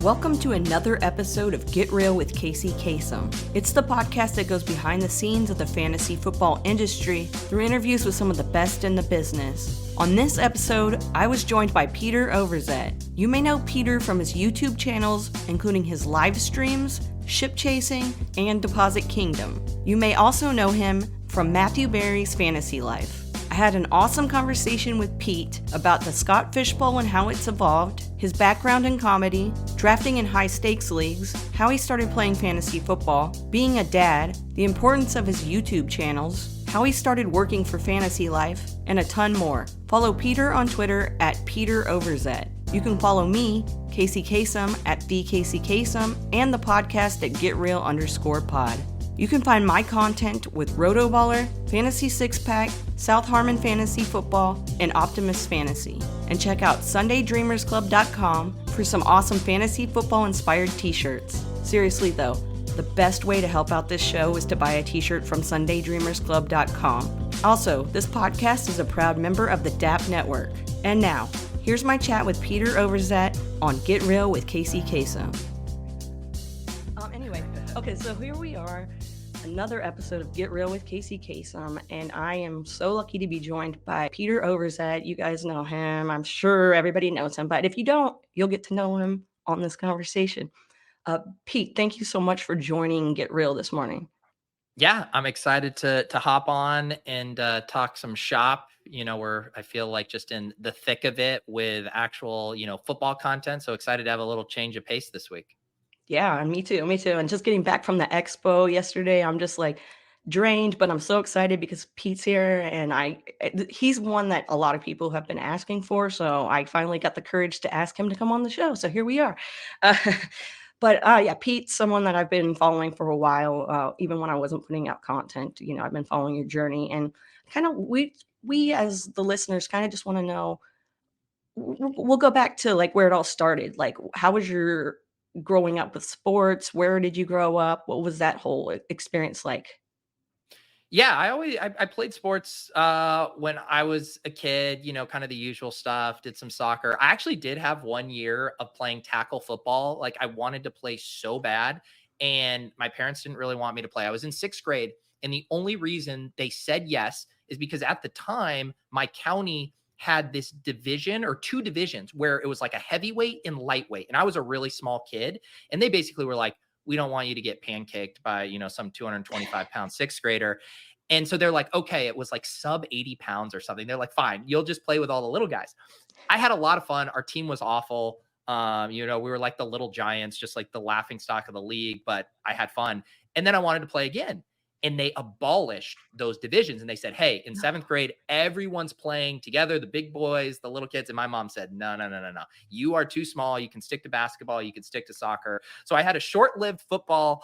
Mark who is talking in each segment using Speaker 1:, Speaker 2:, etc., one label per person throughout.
Speaker 1: Welcome to another episode of Get Real with Kacey Kasem. It's the podcast that goes behind the scenes of the fantasy football industry through interviews with some of the best in the business. On this episode, I was joined by Peter Overzet. You may know Peter from his YouTube channels, including his live streams, Ship Chasing, and Deposit Kingdom. You may also know him from Matthew Berry's Fantasy Life. I had an awesome conversation with Pete about the Scott Fish Bowl and how it's evolved, his background in comedy, drafting in high-stakes leagues, how he started playing fantasy football, being a dad, the importance of his YouTube channels, how he started working for Fantasy Life, and a ton more. Follow Peter on Twitter at Peter Overzet. You can follow me, Kacey Kasem, at the Kacey Kasem, and the podcast at GetReal_pod. You can find my content with Rotoballer, Fantasy Six Pack, South Harmon Fantasy Football, and Optimus Fantasy. And check out SundayDreamersClub.com for some awesome fantasy football inspired t-shirts. Seriously though, the best way to help out this show is to buy a t-shirt from SundayDreamersClub.com. Also, this podcast is a proud member of the DAP Network. And now, here's my chat with Peter Overzet on Get Real with Kacey Kasem. Okay, so here we are. Another episode of Get Real with Kacey Kasem, and I am so lucky to be joined by Peter Overzet. You guys know him. I'm sure everybody knows him, but if you don't, you'll get to know him on this conversation. Pete, thank you so much for joining Get Real this morning.
Speaker 2: Yeah, I'm excited to hop on and talk some shop. We're, I feel like, just in the thick of it with actual, football content. So excited to have a little change of pace this week.
Speaker 1: Yeah, me too. And just getting back from the expo yesterday, I'm just like drained, but I'm so excited because Pete's here and he's one that a lot of people have been asking for. So I finally got the courage to ask him to come on the show. So here we are. Yeah, Pete's someone that I've been following for a while, even when I wasn't putting out content. I've been following your journey, and kind of we as the listeners kind of just want to know. We'll go back to like where it all started. Like, how was your growing up with sports? Where did you grow up? What was that whole experience like?
Speaker 2: Yeah, I played sports when I was a kid, kind of the usual stuff, did some soccer. I actually did have 1 year of playing tackle football. Like, I wanted to play so bad, and my parents didn't really want me to play. I was in 6th grade, and the only reason they said yes is because at the time my county had this division or 2 divisions where it was like a heavyweight and lightweight. And I was a really small kid. And they basically were like, we don't want you to get pancaked by, some 225-pound 6th grader. And so they're like, okay, it was like sub 80 pounds or something. They're like, fine, you'll just play with all the little guys. I had a lot of fun. Our team was awful. We were like the little giants, just like the laughing stock of the league, but I had fun. And then I wanted to play again. And they abolished those divisions. And they said, hey, in 7th grade, everyone's playing together, the big boys, the little kids. And my mom said, no. You are too small. You can stick to basketball. You can stick to soccer. So I had a short-lived football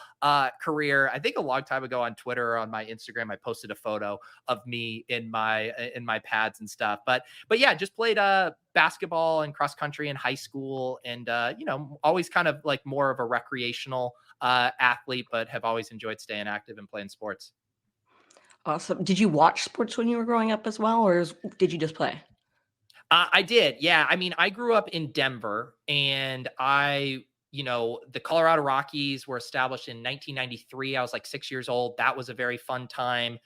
Speaker 2: career. I think a long time ago on Twitter or on my Instagram, I posted a photo of me in my pads and stuff. But yeah, just played basketball and cross country in high school. And, always kind of like more of a recreational athlete, but have always enjoyed staying active and playing sports.
Speaker 1: Awesome. Did you watch sports when you were growing up as well, or did you just play?
Speaker 2: I did. Yeah. I mean, I grew up in Denver, and the Colorado Rockies were established in 1993. I was like 6 years old. That was a very fun time.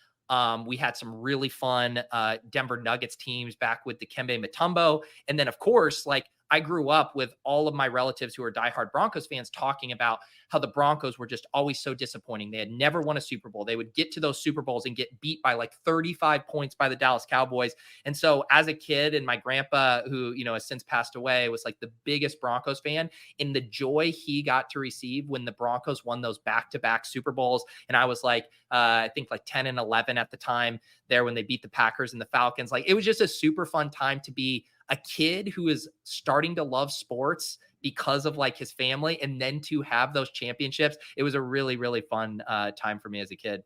Speaker 2: We had some really fun Denver Nuggets teams back with Dikembe Mutombo. And then, of course, like, I grew up with all of my relatives who are diehard Broncos fans talking about how the Broncos were just always so disappointing. They had never won a Super Bowl. They would get to those Super Bowls and get beat by like 35 points by the Dallas Cowboys. And so as a kid, and my grandpa, who, has since passed away, was like the biggest Broncos fan, and the joy he got to receive when the Broncos won those back-to-back Super Bowls. And I was like, I think like 10 and 11 at the time there when they beat the Packers and the Falcons. Like, it was just a super fun time to be a kid who is starting to love sports because of like his family, and then to have those championships. It was a really, really fun time for me as a kid.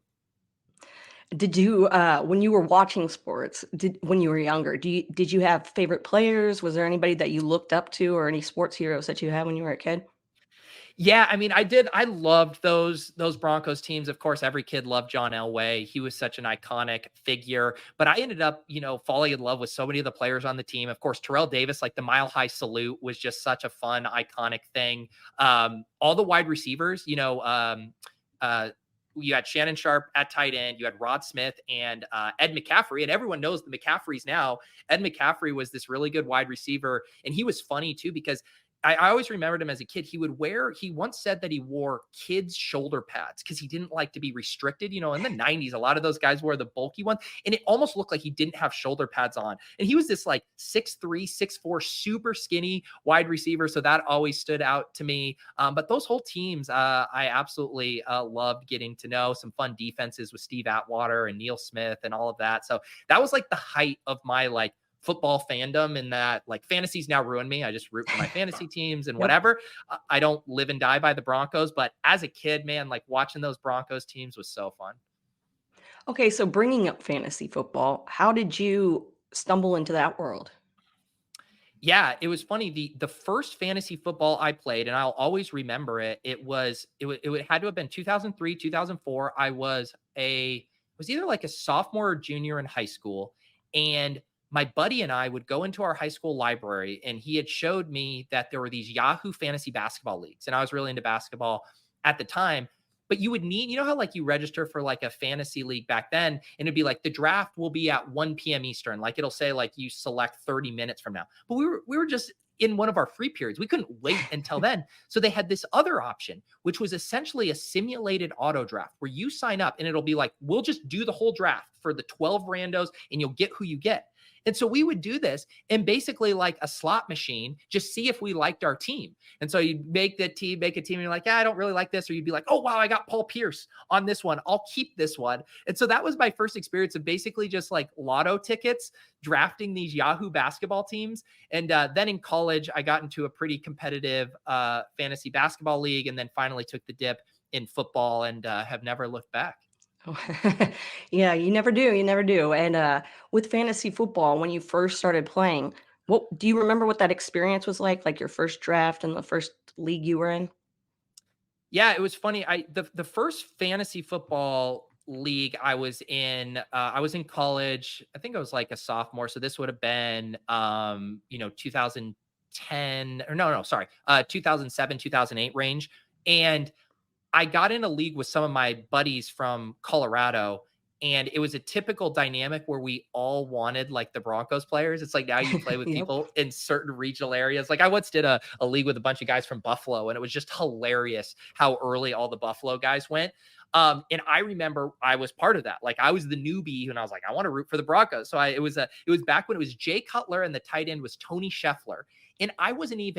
Speaker 1: Did you, when you were watching sports, when you were younger, did you have favorite players? Was there anybody that you looked up to, or any sports heroes that you had when you were a kid?
Speaker 2: Yeah, I mean, I loved those Broncos teams. Of course, every kid loved John Elway. He was such an iconic figure. But I ended up, falling in love with so many of the players on the team. Of course, Terrell Davis, like the Mile High Salute, was just such a fun, iconic thing. All the wide receivers, uh, you had Shannon Sharp at tight end, you had Rod Smith and Ed McCaffrey, and everyone knows the McCaffreys now. Ed McCaffrey was this really good wide receiver, and he was funny too because I always remembered him as a kid. He once said that he wore kids' shoulder pads because he didn't like to be restricted. In the 90s, a lot of those guys wore the bulky ones, and it almost looked like he didn't have shoulder pads on. And he was this like 6'3", 6'4", super skinny wide receiver. So that always stood out to me. But those whole teams, I absolutely loved getting to know. Some fun defenses with Steve Atwater and Neil Smith and all of that. So that was like the height of my like football fandom, and that like fantasy's now ruined me. I just root for my fantasy teams and
Speaker 1: Yep.
Speaker 2: whatever. I don't live and die by the Broncos, but as a kid, man, like watching those Broncos teams was so fun.
Speaker 1: Okay, so bringing up fantasy football, how did you stumble into that world?
Speaker 2: Yeah, it was funny. The first fantasy football I played, and I'll always remember it. It had to have been 2003, 2004. I was either like a sophomore or junior in high school, and my buddy and I would go into our high school library, and he had showed me that there were these Yahoo fantasy basketball leagues, and I was really into basketball at the time. But you would need, how like you register for like a fantasy league back then, and it'd be like the draft will be at 1 p.m. Eastern. Like it'll say like you select 30 minutes from now. But we were just in one of our free periods. We couldn't wait until then. So they had this other option, which was essentially a simulated auto draft where you sign up and it'll be like, we'll just do the whole draft for the 12 randos and you'll get who you get. And so we would do this and basically like a slot machine, just see if we liked our team. And so you'd make a team, and you're like, yeah, I don't really like this. Or you'd be like, oh, wow, I got Paul Pierce on this one. I'll keep this one. And so that was my first experience of basically just like lotto tickets, drafting these Yahoo basketball teams. And then in college, I got into a pretty competitive fantasy basketball league, and then finally took the dip in football and have never looked back.
Speaker 1: Oh, yeah, you never do. And with fantasy football, when you first started playing, what do you remember what that experience was like your first draft and the first league you were in?
Speaker 2: Yeah, it was funny. The first fantasy football league I was in college. I think I was like a sophomore. So this would have been 2010 or no, sorry, 2007, 2008 range. And I got in a league with some of my buddies from Colorado, and it was a typical dynamic where we all wanted like the Broncos players. It's like now you play with
Speaker 1: Yep.
Speaker 2: people in certain regional areas. Like I once did a league with a bunch of guys from Buffalo, and it was just hilarious how early all the Buffalo guys went. And I remember I was part of that. Like I was the newbie, and I was like, I want to root for the Broncos. So it was back when it was Jay Cutler and the tight end was Tony Scheffler. And I didn't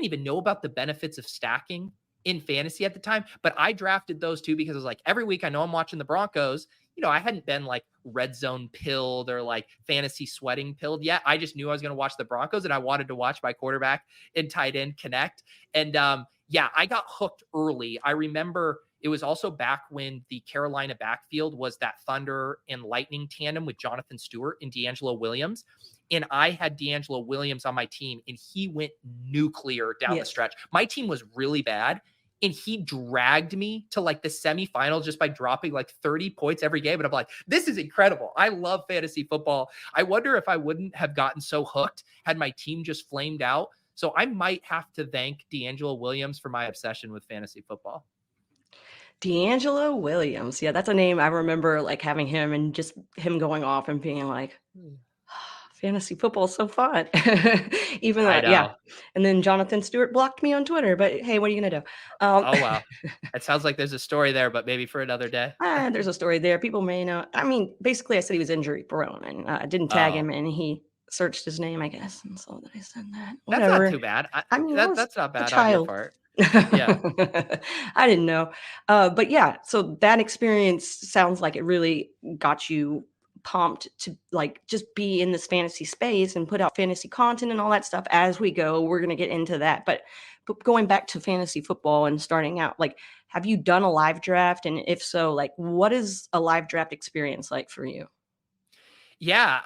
Speaker 2: even know about the benefits of stacking in fantasy at the time, but I drafted those two because I was like, every week I know I'm watching the Broncos. I hadn't been like red zone pilled or like fantasy sweating pilled yet. I just knew I was going to watch the Broncos, and I wanted to watch my quarterback and tight end connect. And yeah, I got hooked early. I remember it was also back when the Carolina backfield was that Thunder and Lightning tandem with Jonathan Stewart and D'Angelo Williams. And I had D'Angelo Williams on my team, and he went nuclear down the
Speaker 1: Yes.
Speaker 2: stretch. My team was really bad, and he dragged me to like the semifinals just by dropping like 30 points every game. And I'm like, this is incredible. I love fantasy football. I wonder if I wouldn't have gotten so hooked had my team just flamed out. So I might have to thank D'Angelo Williams for my obsession with fantasy football.
Speaker 1: D'Angelo Williams. Yeah, that's a name I remember like having him and just him going off and being like, fantasy football is so fun. Even
Speaker 2: I
Speaker 1: yeah.
Speaker 2: know.
Speaker 1: And then Jonathan Stewart blocked me on Twitter, but hey, what are you gonna do?
Speaker 2: Oh, wow. It sounds like there's a story there, but maybe for another day.
Speaker 1: There's a story there. People may know. I mean, basically, I said he was injury prone, and I didn't tag him,
Speaker 2: Oh,
Speaker 1: and he searched his name, I guess, and so that I said that.
Speaker 2: that's not
Speaker 1: Whatever.
Speaker 2: too bad.
Speaker 1: I mean, I was
Speaker 2: That's not
Speaker 1: a
Speaker 2: bad on your
Speaker 1: child.
Speaker 2: part. Yeah.
Speaker 1: I didn't know. But yeah, so that experience sounds like it really got you pumped to like just be in this fantasy space and put out fantasy content and all that stuff. As we go, we're going to get into that. But going back to fantasy football and starting out, like, have you done a live draft? And if so, like, what is a live draft experience like for you?
Speaker 2: Yeah,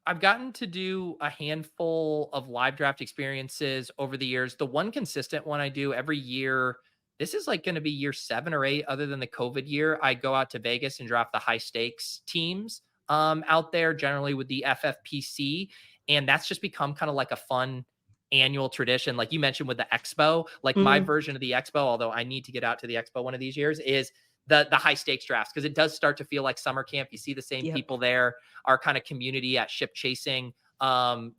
Speaker 2: I've gotten to do a handful of live draft experiences over the years. The one consistent one I do every year, this is like going to be year 7 or 8, other than the COVID year. I go out to Vegas and draft the high stakes teams out there, generally with the FFPC. And that's just become kind of like a fun annual tradition. Like you mentioned with the expo, like my
Speaker 1: Mm,
Speaker 2: version of the expo, although I need to get out to the expo one of these years, is the high stakes drafts, because it does start to feel like summer camp. You see the same
Speaker 1: yep.
Speaker 2: people there. Our kind of community at ship chasing,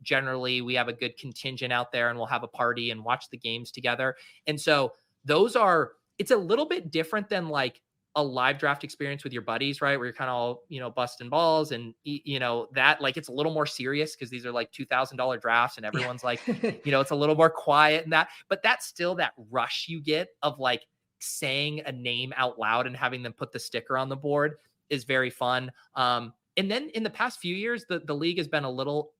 Speaker 2: generally we have a good contingent out there, and we'll have a party and watch the games together. And so those are, it's a little bit different than like a live draft experience with your buddies, right? Where you're kind of all, busting balls and, that, like, it's a little more serious because these are like $2,000 drafts and
Speaker 1: Yeah.
Speaker 2: everyone's like, it's a little more quiet and that, but that's still that rush you get of like saying a name out loud and having them put the sticker on the board is very fun. And then in the past few years, the league has been a little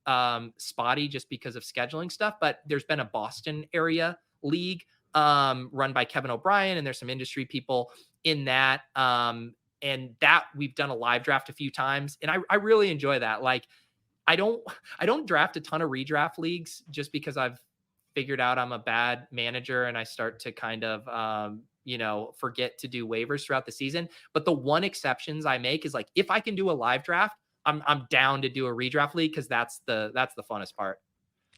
Speaker 2: spotty just because of scheduling stuff, but there's been a Boston area league run by Kevin O'Brien, and there's some industry people in that. And that we've done a live draft a few times, and I really enjoy that. Like, I don't I don't draft a ton of redraft leagues just because I've figured out I'm a bad manager and I start to kind of forget to do waivers throughout the season. But the one exceptions I make is like if I can do a live draft, I'm down to do a redraft league because that's the funnest part.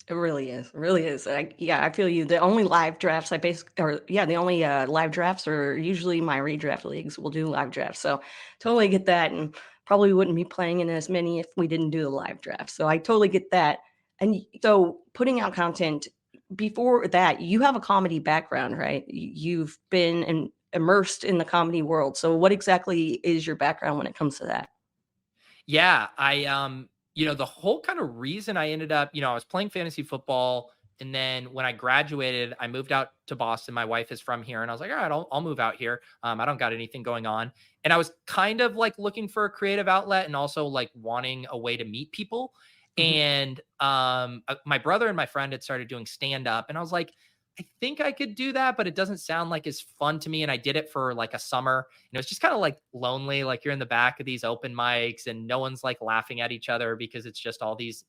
Speaker 1: It really is. It really is. Yeah, I feel you. The only live drafts I or yeah, the only live drafts are usually my redraft leagues. We'll do live drafts. So totally get that. And probably wouldn't be playing in as many if we didn't do the live draft. So I totally get that. And so putting out content before that, you have a comedy background, right? You've been immersed in the comedy world. So what exactly is your background when it comes to that?
Speaker 2: Yeah, the whole kind of reason I ended up, I was playing fantasy football, and then when I graduated, I moved out to Boston. My wife is from here, and I was like, all right, I'll move out here. I don't got anything going on, and I was kind of like looking for a creative outlet and also like wanting a way to meet people.
Speaker 1: Mhm.
Speaker 2: And my brother and my friend had started doing stand up, and I was like, I think I could do that, but it doesn't sound like as fun to me. And I did it for like a summer, and it was just kind of like lonely. Like you're in the back of these open mics and no one's like laughing at each other because it's just all these,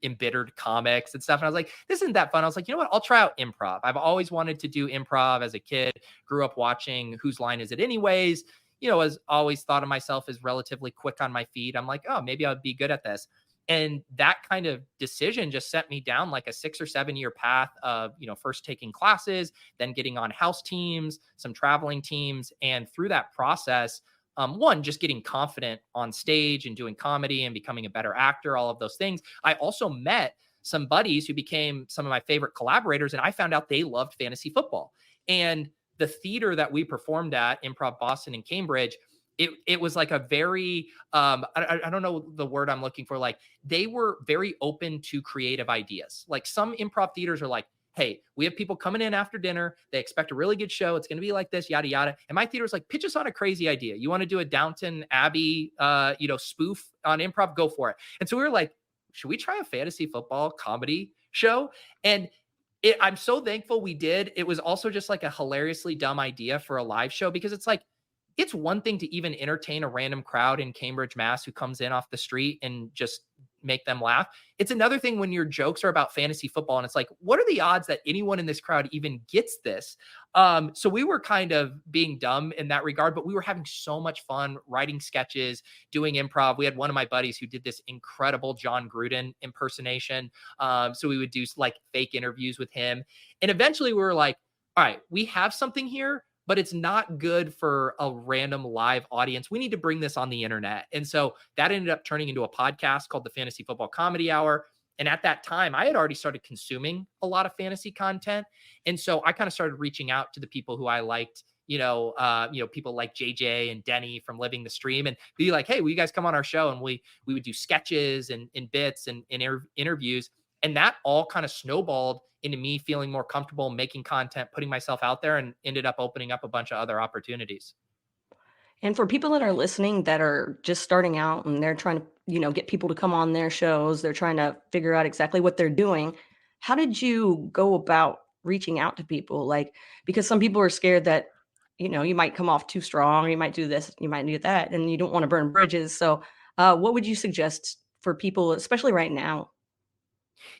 Speaker 2: embittered comics and stuff. And I was like, this isn't that fun. I was like, you know what? I'll try out improv. I've always wanted to do improv as a kid, grew up watching Whose Line Is It Anyways? As always thought of myself as relatively quick on my feet. I'm like, oh, maybe I'd be good at this. And that kind of decision just set me down like a 6 or 7 year path of, first taking classes, then getting on house teams, some traveling teams. And through that process, one, just getting confident on stage and doing comedy and becoming a better actor, all of those things. I also met some buddies who became some of my favorite collaborators, and I found out they loved fantasy football. And the theater that we performed at, Improv Boston and Cambridge, it was like a very I don't know the word I'm looking for. Like they were very open to creative ideas. Like some improv theaters are like, hey, we have people coming in after dinner. They expect a really good show. It's going to be like this, yada, yada. And my theater's like, pitch us on a crazy idea. You want to do a Downton Abbey, spoof on improv? Go for it. And so we were like, should we try a fantasy football comedy show? And I'm so thankful we did. It was also just like a hilariously dumb idea for a live show, because it's like, it's one thing to even entertain a random crowd in Cambridge, Mass, who comes in off the street and just make them laugh. It's another thing when your jokes are about fantasy football, and it's like, what are the odds that anyone in this crowd even gets this? So we were kind of being dumb in that regard, but we were having so much fun writing sketches, doing improv. We had one of my buddies who did this incredible John Gruden impersonation. So we would do like fake interviews with him. And eventually we were like, all right, we have something here, but it's not good for a random live audience. We need to bring this on the internet. And so that ended up turning into a podcast called the Fantasy Football Comedy Hour. And at that time, I had already started consuming a lot of fantasy content. And so I kind of started reaching out to the people who I liked, people like JJ and Denny from Living the Stream, and be like, hey, will you guys come on our show? And we would do sketches and bits and interviews. And that all kind of snowballed into me feeling more comfortable making content, putting myself out there, and ended up opening up a bunch of other opportunities.
Speaker 1: And for people that are listening that are just starting out and they're trying to, get people to come on their shows, they're trying to figure out exactly what they're doing. How did you go about reaching out to people? Like, because some people are scared that, you might come off too strong, you might do this, you might do that, and you don't want to burn bridges. So, what would you suggest for people, especially right now?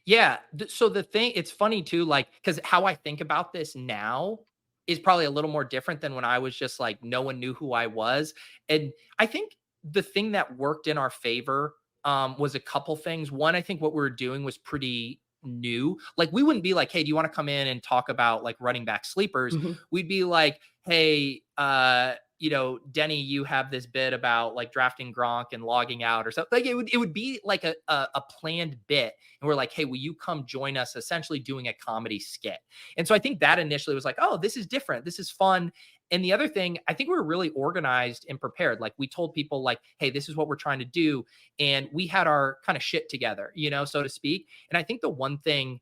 Speaker 2: Yeah. So the thing, it's funny too, like, because how I think about this now is probably a little more different than when I was just like, no one knew who I was. And I think the thing that worked in our favor was a couple things. One, I think what we were doing was pretty new. Like we wouldn't be like, hey, do you want to come in and talk about like running back sleepers?
Speaker 1: Mhm.
Speaker 2: We'd be like, hey, Denny, you have this bit about like drafting Gronk and logging out or something. Like it would be like a planned bit. And we're like, hey, will you come join us essentially doing a comedy skit? And so I think that initially was like, oh, this is different. This is fun. And the other thing, I think we were really organized and prepared. Like we told people like, hey, this is what we're trying to do. And we had our kind of shit together, so to speak. And I think the one thing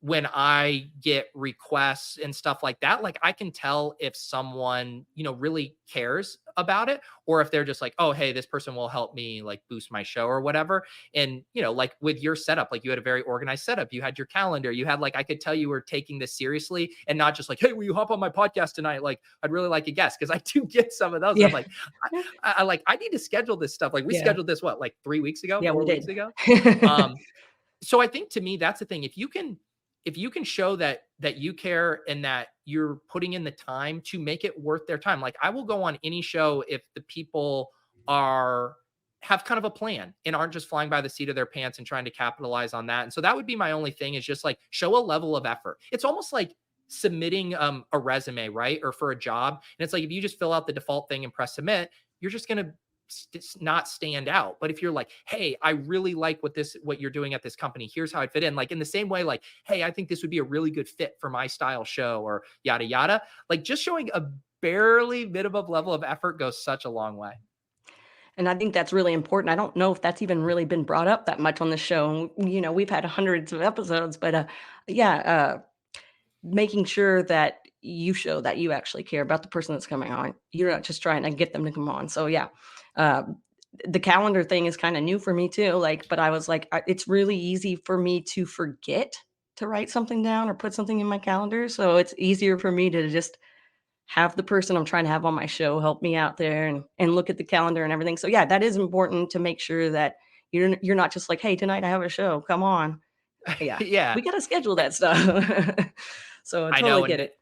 Speaker 2: when I get requests and stuff like that, like I can tell if someone, really cares about it, or if they're just like, oh, hey, this person will help me like boost my show or whatever. And, like with your setup, like you had a very organized setup. You had your calendar. You had like, I could tell you were taking this seriously and not just like, hey, will you hop on my podcast tonight? Like, I'd really like a guest. Cause I do get some of those.
Speaker 1: Yeah.
Speaker 2: I'm like, I need to schedule this stuff. Like we
Speaker 1: Yeah.
Speaker 2: scheduled this, what, like 3 weeks ago,
Speaker 1: Yeah, we
Speaker 2: 4
Speaker 1: did.
Speaker 2: weeks ago. So I think to me, that's the thing. If you can show that you care and that you're putting in the time to make it worth their time. Like I will go on any show if the people have kind of a plan and aren't just flying by the seat of their pants and trying to capitalize on that. And so that would be my only thing, is just like show a level of effort. It's almost like submitting a resume, right? Or for a job. And it's like, if you just fill out the default thing and press submit, you're just going to not stand out. But if you're like, hey, I really like what you're doing at this company, here's how I fit in. Like in the same way, like, hey, I think this would be a really good fit for my style show, or yada yada. Like just showing a barely minimum level of effort goes such a long way.
Speaker 1: And I think that's really important. I don't know if that's even really been brought up that much on the show. We've had hundreds of episodes, but yeah, making sure that you show that you actually care about the person that's coming on. You're not just trying to get them to come on. So yeah, uh, the calendar thing is kind of new for me too. Like, but I was like, it's really easy for me to forget to write something down or put something in my calendar. So it's easier for me to just have the person I'm trying to have on my show help me out there and look at the calendar and everything. So yeah, that is important to make sure that you're not just like, hey, tonight I have a show, come on. Yeah,
Speaker 2: Yeah,
Speaker 1: we got to schedule that stuff. So I
Speaker 2: I
Speaker 1: totally
Speaker 2: know.
Speaker 1: get it.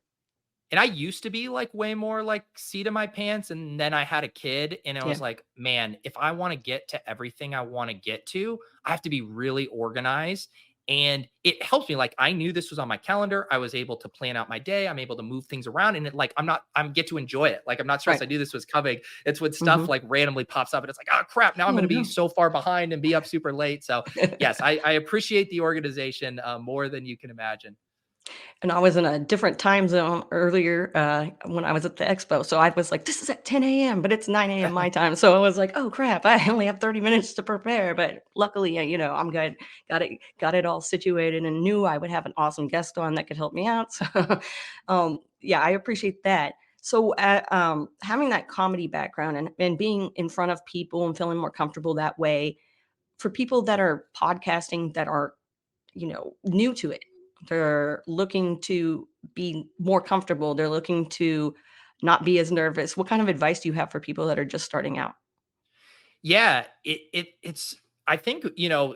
Speaker 2: And I used to be like way more like seat of my pants. And then I had a kid and I
Speaker 1: Yeah.
Speaker 2: was like, man, if I want to get to everything I want to get to, I have to be really organized. And it helps me. Like I knew this was on my calendar. I was able to plan out my day. I'm able to move things around. And I'm get to enjoy it. Like I'm not stressed.
Speaker 1: Right.
Speaker 2: I knew this was coming. It's when stuff
Speaker 1: Mhm.
Speaker 2: like randomly pops up and it's like, oh crap, now I'm
Speaker 1: Oh,
Speaker 2: going to be
Speaker 1: no.
Speaker 2: so far behind and be up super late. So yes, I appreciate the organization more than you can imagine.
Speaker 1: And I was in a different time zone earlier, when I was at the expo, so I was like, "This is at 10 AM," but it's 9 AM my time, so I was like, "Oh, crap, I only have 30 minutes to prepare," but luckily, I'm good. Got it all situated and knew I would have an awesome guest on that could help me out, so, yeah, I appreciate that. So, having that comedy background and being in front of people and feeling more comfortable that way, for people that are podcasting that are new to it. They're looking to be more comfortable. They're looking to not be as nervous. What kind of advice do you have for people that are just starting out?
Speaker 2: Yeah, it's I think,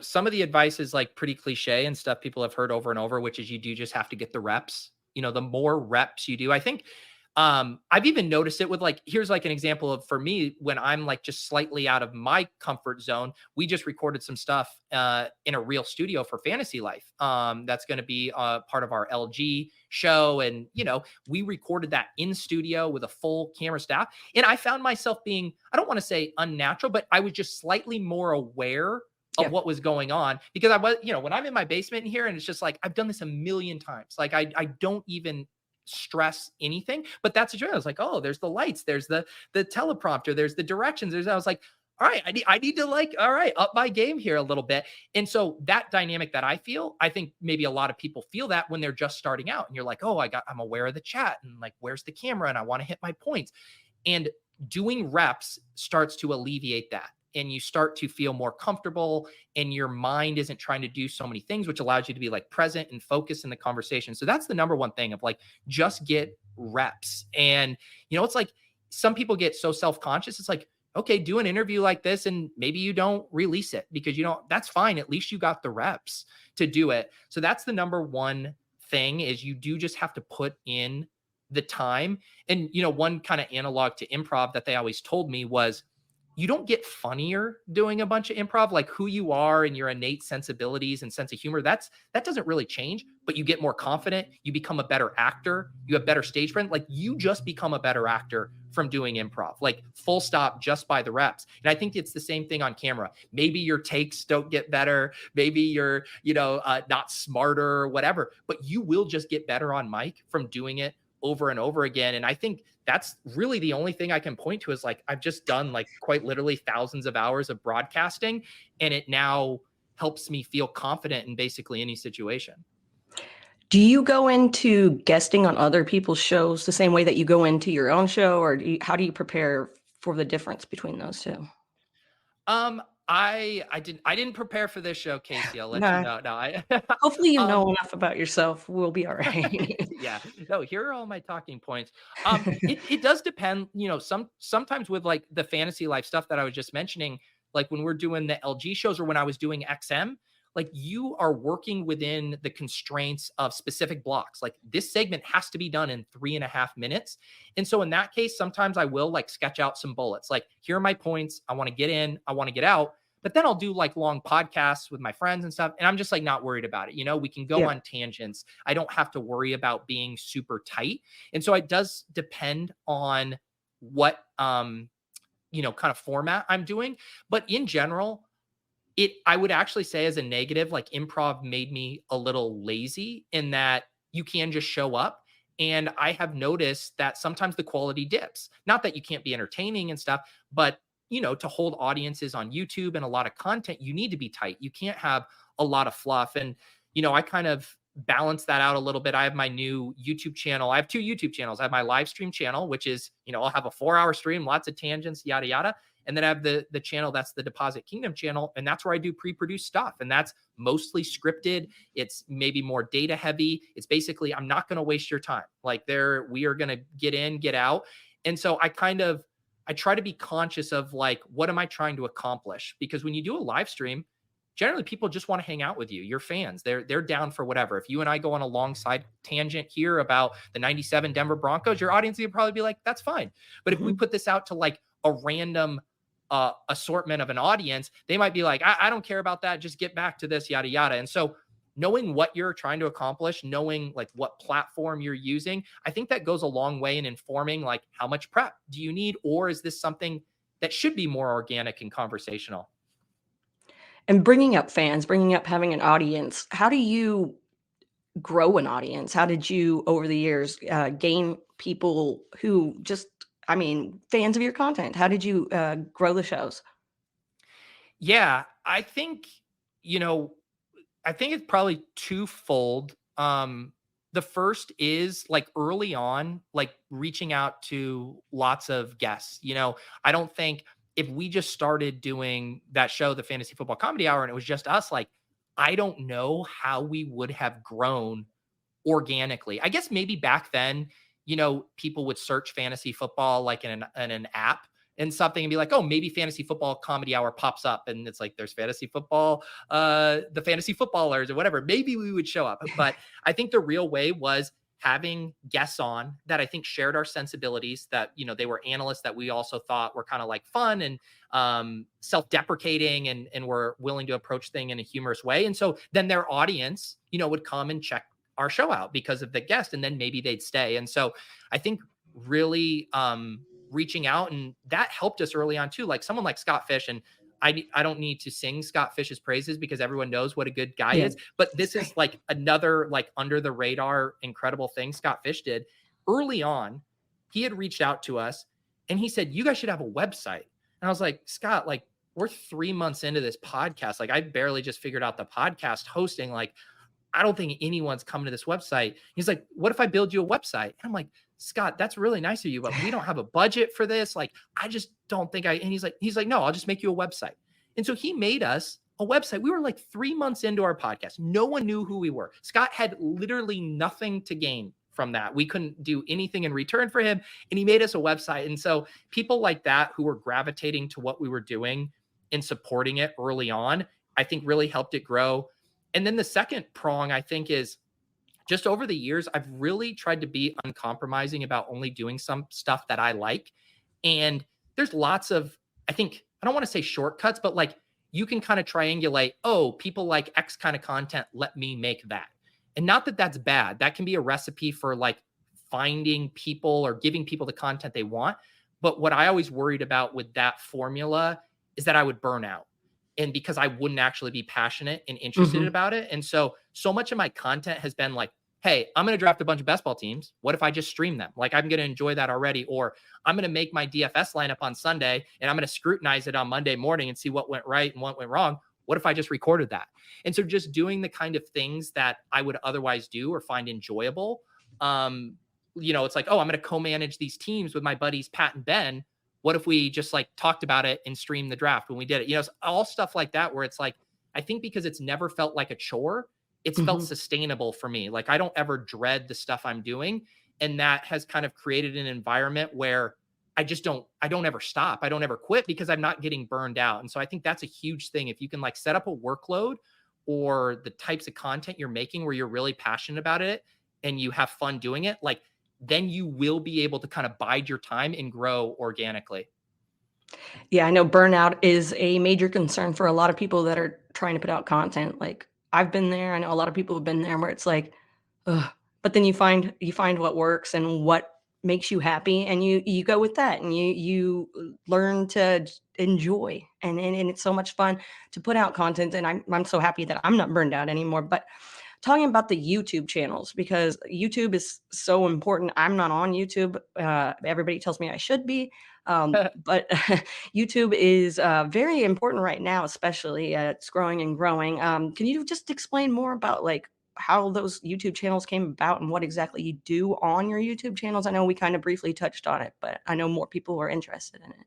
Speaker 2: some of the advice is like pretty cliche and stuff people have heard over and over, which is you do just have to get the reps. The more reps you do, I think I've even noticed it with like, here's like an example of for me when I'm like just slightly out of my comfort zone. We just recorded some stuff in a real studio for Fantasy Life. That's going to be part of our LG show. And, we recorded that in studio with a full camera staff. And I found myself being, I don't want to say unnatural, but I was just slightly more aware of
Speaker 1: Yeah.
Speaker 2: what was going on because I was, when I'm in my basement here and it's just like, I've done this a million times. Like I don't even stress anything, but that's a joy. I was like, oh, there's the lights, there's the teleprompter, there's the directions. I was like, all right, I need to like, all right, up my game here a little bit. And so that dynamic that I think maybe a lot of people feel that when they're just starting out and you're like, oh, I'm aware of the chat and like, where's the camera? And I want to hit my points. And doing reps starts to alleviate that. And you start to feel more comfortable and your mind isn't trying to do so many things, which allows you to be like present and focused in the conversation. So that's the number one thing of like, just get reps. And, it's like some people get so self-conscious. It's like, okay, do an interview like this and maybe you don't release it because that's fine. At least you got the reps to do it. So that's the number one thing is you do just have to put in the time. And, one kind of analog to improv that they always told me was, you don't get funnier doing a bunch of improv. Like who you are and your innate sensibilities and sense of humor, that doesn't really change, but you get more confident. You become a better actor. You have better stage friend. Like you just become a better actor from doing improv, like full stop, just by the reps. And I think it's the same thing on camera. Maybe your takes don't get better. Maybe you're, not smarter or whatever, but you will just get better on mic from doing it over and over again. And I think that's really the only thing I can point to is like, I've just done like quite literally thousands of hours of broadcasting, and it now helps me feel confident in basically any situation.
Speaker 1: Do you go into guesting on other people's shows the same way that you go into your own show, or how do you prepare for the difference between those two?
Speaker 2: I didn't prepare for this show, Kacey. I'll let you
Speaker 1: Nah,
Speaker 2: know. No, I
Speaker 1: hopefully you know enough about yourself. We'll be all right.
Speaker 2: yeah. No, here are all my talking points. It does depend, sometimes with like the fantasy life stuff that I was just mentioning, like when we're doing the LG shows or when I was doing XM, like you are working within the constraints of specific blocks. Like this segment has to be done in 3.5 minutes. And so in that case, sometimes I will like sketch out some bullets. Like, here are my points. I want to get in, I want to get out. But then I'll do like long podcasts with my friends and stuff. And I'm just like not worried about it. We can go
Speaker 1: Yeah.
Speaker 2: on tangents. I don't have to worry about being super tight. And so it does depend on what, kind of format I'm doing. But in general, I would actually say as a negative, like improv made me a little lazy in that you can just show up. And I have noticed that sometimes the quality dips. Not that you can't be entertaining and stuff, but to hold audiences on YouTube and a lot of content, you need to be tight. You can't have a lot of fluff. And, I kind of balance that out a little bit. I have my new YouTube channel. I have 2 YouTube channels. I have my live stream channel, which is, I'll have a 4-hour stream, lots of tangents, yada, yada. And then I have the channel that's the Deposit Kingdom channel. And that's where I do pre-produced stuff. And that's mostly scripted. It's maybe more data heavy. It's basically, I'm not going to waste your time. Like we are going to get in, get out. And so I try to be conscious of like, what am I trying to accomplish? Because when you do a live stream, generally people just want to hang out with you. Your fans, they're down for whatever. If you and I go on a long side tangent here about the 97 Denver Broncos, your audience will probably be like, that's fine. But if we put this out to like a random assortment of an audience, they might be like, I don't care about that. Just get back to this, yada, yada. And so knowing what you're trying to accomplish, knowing like what platform you're using, I think that goes a long way in informing like how much prep do you need, or is this something that should be more organic and conversational?
Speaker 1: And bringing up fans, bringing up having an audience, how do you grow an audience? How did you, over the years, gain people who just, fans of your content? How did you grow the shows?
Speaker 2: Yeah, I think it's probably twofold. The first is like early on, like reaching out to lots of guests. I don't think if we just started doing that show, the Fantasy Football Comedy Hour, and it was just us, like, I don't know how we would have grown organically. I guess maybe back then, people would search fantasy football like in an app and something and be like, oh, maybe Fantasy Football Comedy Hour pops up and it's like, there's fantasy football, the fantasy footballers or whatever. Maybe we would show up. But I think the real way was having guests on that I think shared our sensibilities, that, they were analysts that we also thought were kind of like fun and self-deprecating and were willing to approach things in a humorous way. And so then their audience, would come and check our show out because of the guest, and then maybe they'd stay. And so I think really reaching out, and that helped us early on too. Like someone like Scott Fish, and I don't need to sing Scott Fish's praises because everyone knows what a good guy is, but this is like another like under the radar incredible thing Scott Fish did early on. He had reached out to us and he said, you guys should have a website. And I was like, Scott, like we're 3 months into this podcast. Like I barely just figured out the podcast hosting. Like, I don't think anyone's coming to this website. He's like, what if I build you a website? And I'm like, Scott, that's really nice of you, but we don't have a budget for this. Like, I just don't think and he's like, no, I'll just make you a website. And so he made us a website. We were like 3 months into our podcast. No one knew who we were. Scott had literally nothing to gain from that. We couldn't do anything in return for him. And he made us a website. And so people like that who were gravitating to what we were doing and supporting it early on, I think really helped it grow. And then the second prong, I think, is just over the years, I've really tried to be uncompromising about only doing some stuff that I like. And there's lots of, I think, I don't want to say shortcuts, but like you can kind of triangulate, oh, people like X kind of content, let me make that. And not that that's bad. That can be a recipe for like finding people or giving people the content they want. But what I always worried about with that formula is that I would burn out. And because I wouldn't actually be passionate and interested
Speaker 1: Hmm.
Speaker 2: about it. And so much of my content has been like, hey, I'm going to draft a bunch of best ball teams. What if I just stream them? Like, I'm going to enjoy that already. Or I'm going to make my DFS lineup on Sunday and I'm going to scrutinize it on Monday morning and see what went right and what went wrong. What if I just recorded that? And so just doing the kind of things that I would otherwise do or find enjoyable. Um, it's like, oh, I'm going to co-manage these teams with my buddies, Pat and Ben. What if we just like talked about it and streamed the draft when we did it? It's all stuff like that where it's like, I think because it's never felt like a chore, it's felt
Speaker 1: Hmm.
Speaker 2: sustainable for me. Like I don't ever dread the stuff I'm doing. And that has kind of created an environment where I don't ever stop. I don't ever quit because I'm not getting burned out. And so I think that's a huge thing. If you can like set up a workload or the types of content you're making where you're really passionate about it and you have fun doing it, like then you will be able to kind of bide your time and grow organically.
Speaker 1: Yeah, I know burnout is a major concern for a lot of people that are trying to put out content. Like I've been there. I know a lot of people have been there where it's like, ugh. But then you find what works and what makes you happy, and you go with that, and you learn to enjoy, and it's so much fun to put out content. And I'm so happy that I'm not burned out anymore. But talking about the YouTube channels, because YouTube is so important. I'm not on YouTube. Everybody tells me I should be. But YouTube is very important right now, especially it's growing and growing. Can you just explain more about like how those YouTube channels came about and what exactly you do on your YouTube channels? I know we kind of briefly touched on it, but I know more people are interested in it.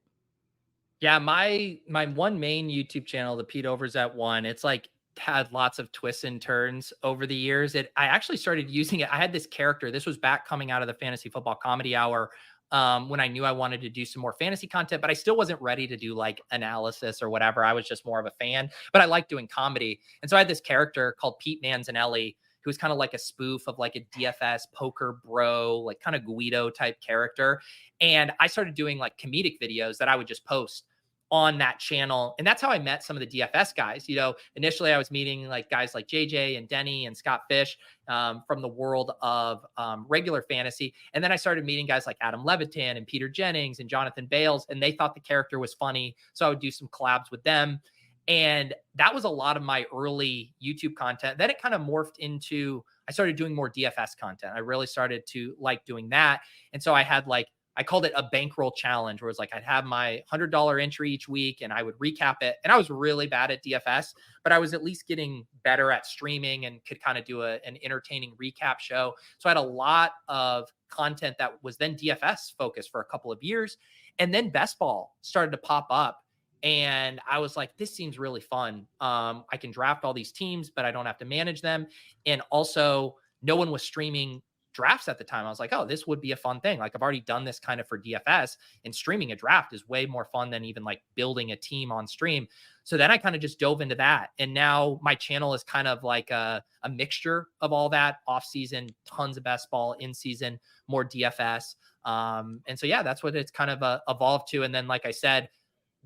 Speaker 2: Yeah, my one main YouTube channel, the Pete Overzet one, it's like had lots of twists and turns over the years. I actually started using it. I had this character. This was back coming out of the fantasy football comedy hour, when I knew I wanted to do some more fantasy content, but I still wasn't ready to do like analysis or whatever. I was just more of a fan, but I like doing comedy. And so I had this character called Pete Manzanelli, who was kind of like a spoof of like a DFS poker bro, like kind of Guido type character. And I started doing like comedic videos that I would just post on that channel. And that's how I met some of the DFS guys. Initially I was meeting like guys like JJ and Denny and Scott Fish, from the world of regular fantasy. And then I started meeting guys like Adam Levitan and Peter Jennings and Jonathan Bales, and they thought the character was funny. So I would do some collabs with them. And that was a lot of my early YouTube content. Then it kind of morphed into, I started doing more DFS content. I really started to like doing that. And so I had like, I called it a bankroll challenge, where it's like I'd have my $100 entry each week and I would recap it. And I was really bad at DFS, but I was at least getting better at streaming and could kind of do an entertaining recap show. So I had a lot of content that was then DFS focused for a couple of years. And then best ball started to pop up. And I was like, this seems really fun. I can draft all these teams, but I don't have to manage them. And also, no one was streaming drafts at the time. I was like, oh, this would be a fun thing. Like I've already done this kind of for DFS, and streaming a draft is way more fun than even like building a team on stream. So then I kind of just dove into that. And now my channel is kind of like a mixture of all that. Off season, tons of best ball; in season, more DFS. And so, yeah, that's what it's kind of evolved to. And then, like I said,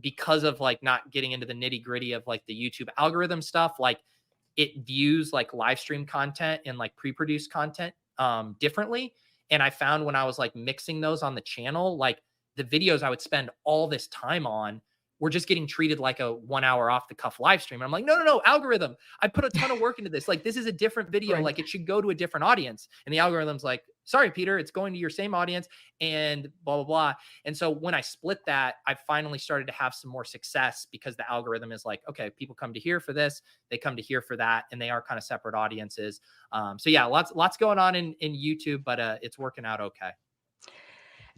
Speaker 2: because of like not getting into the nitty gritty of like the YouTube algorithm stuff, like it views like live stream content and like pre-produced content differently. And I found when I was like mixing those on the channel, like the videos I would spend all this time on were just getting treated like a 1 hour off the cuff live stream. And I'm like, no, no, no, algorithm. I put a ton of work into this. Like, this is a different video.
Speaker 1: Right.
Speaker 2: Like, it should go to a different audience. And the algorithm's like, sorry, Peter, it's going to your same audience and blah, blah, blah. And so when I split that, I finally started to have some more success because the algorithm is like, okay, people come to here for this, they come to here for that, and they are kind of separate audiences. So yeah, lots going on in YouTube, but it's working out okay.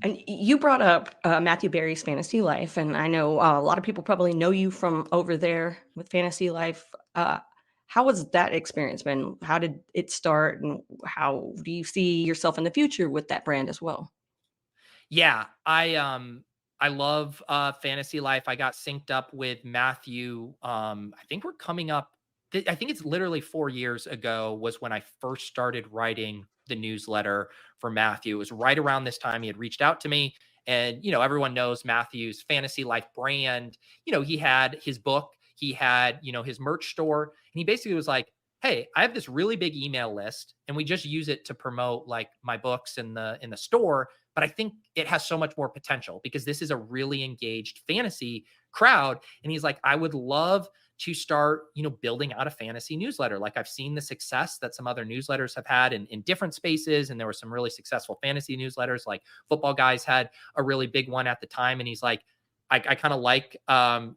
Speaker 1: And you brought up Matthew Berry's Fantasy Life, and I know a lot of people probably know you from over there with Fantasy Life. How was that experience been? How did it start, and how do you see yourself in the future with that brand as well?
Speaker 2: Yeah, I love Fantasy Life. I got synced up with Matthew. I think we're coming up I think it's literally 4 years ago was when I first started writing the newsletter for Matthew. It was right around this time he had reached out to me. And, everyone knows Matthew's fantasy life brand. He had his book, he had, his merch store. And he basically was like, hey, I have this really big email list and we just use it to promote like my books in the store. But I think it has so much more potential because this is a really engaged fantasy crowd. And he's like, I would love to start, building out a fantasy newsletter. Like I've seen the success that some other newsletters have had in different spaces. And there were some really successful fantasy newsletters, like Football Guys had a really big one at the time. And he's like, I kind of like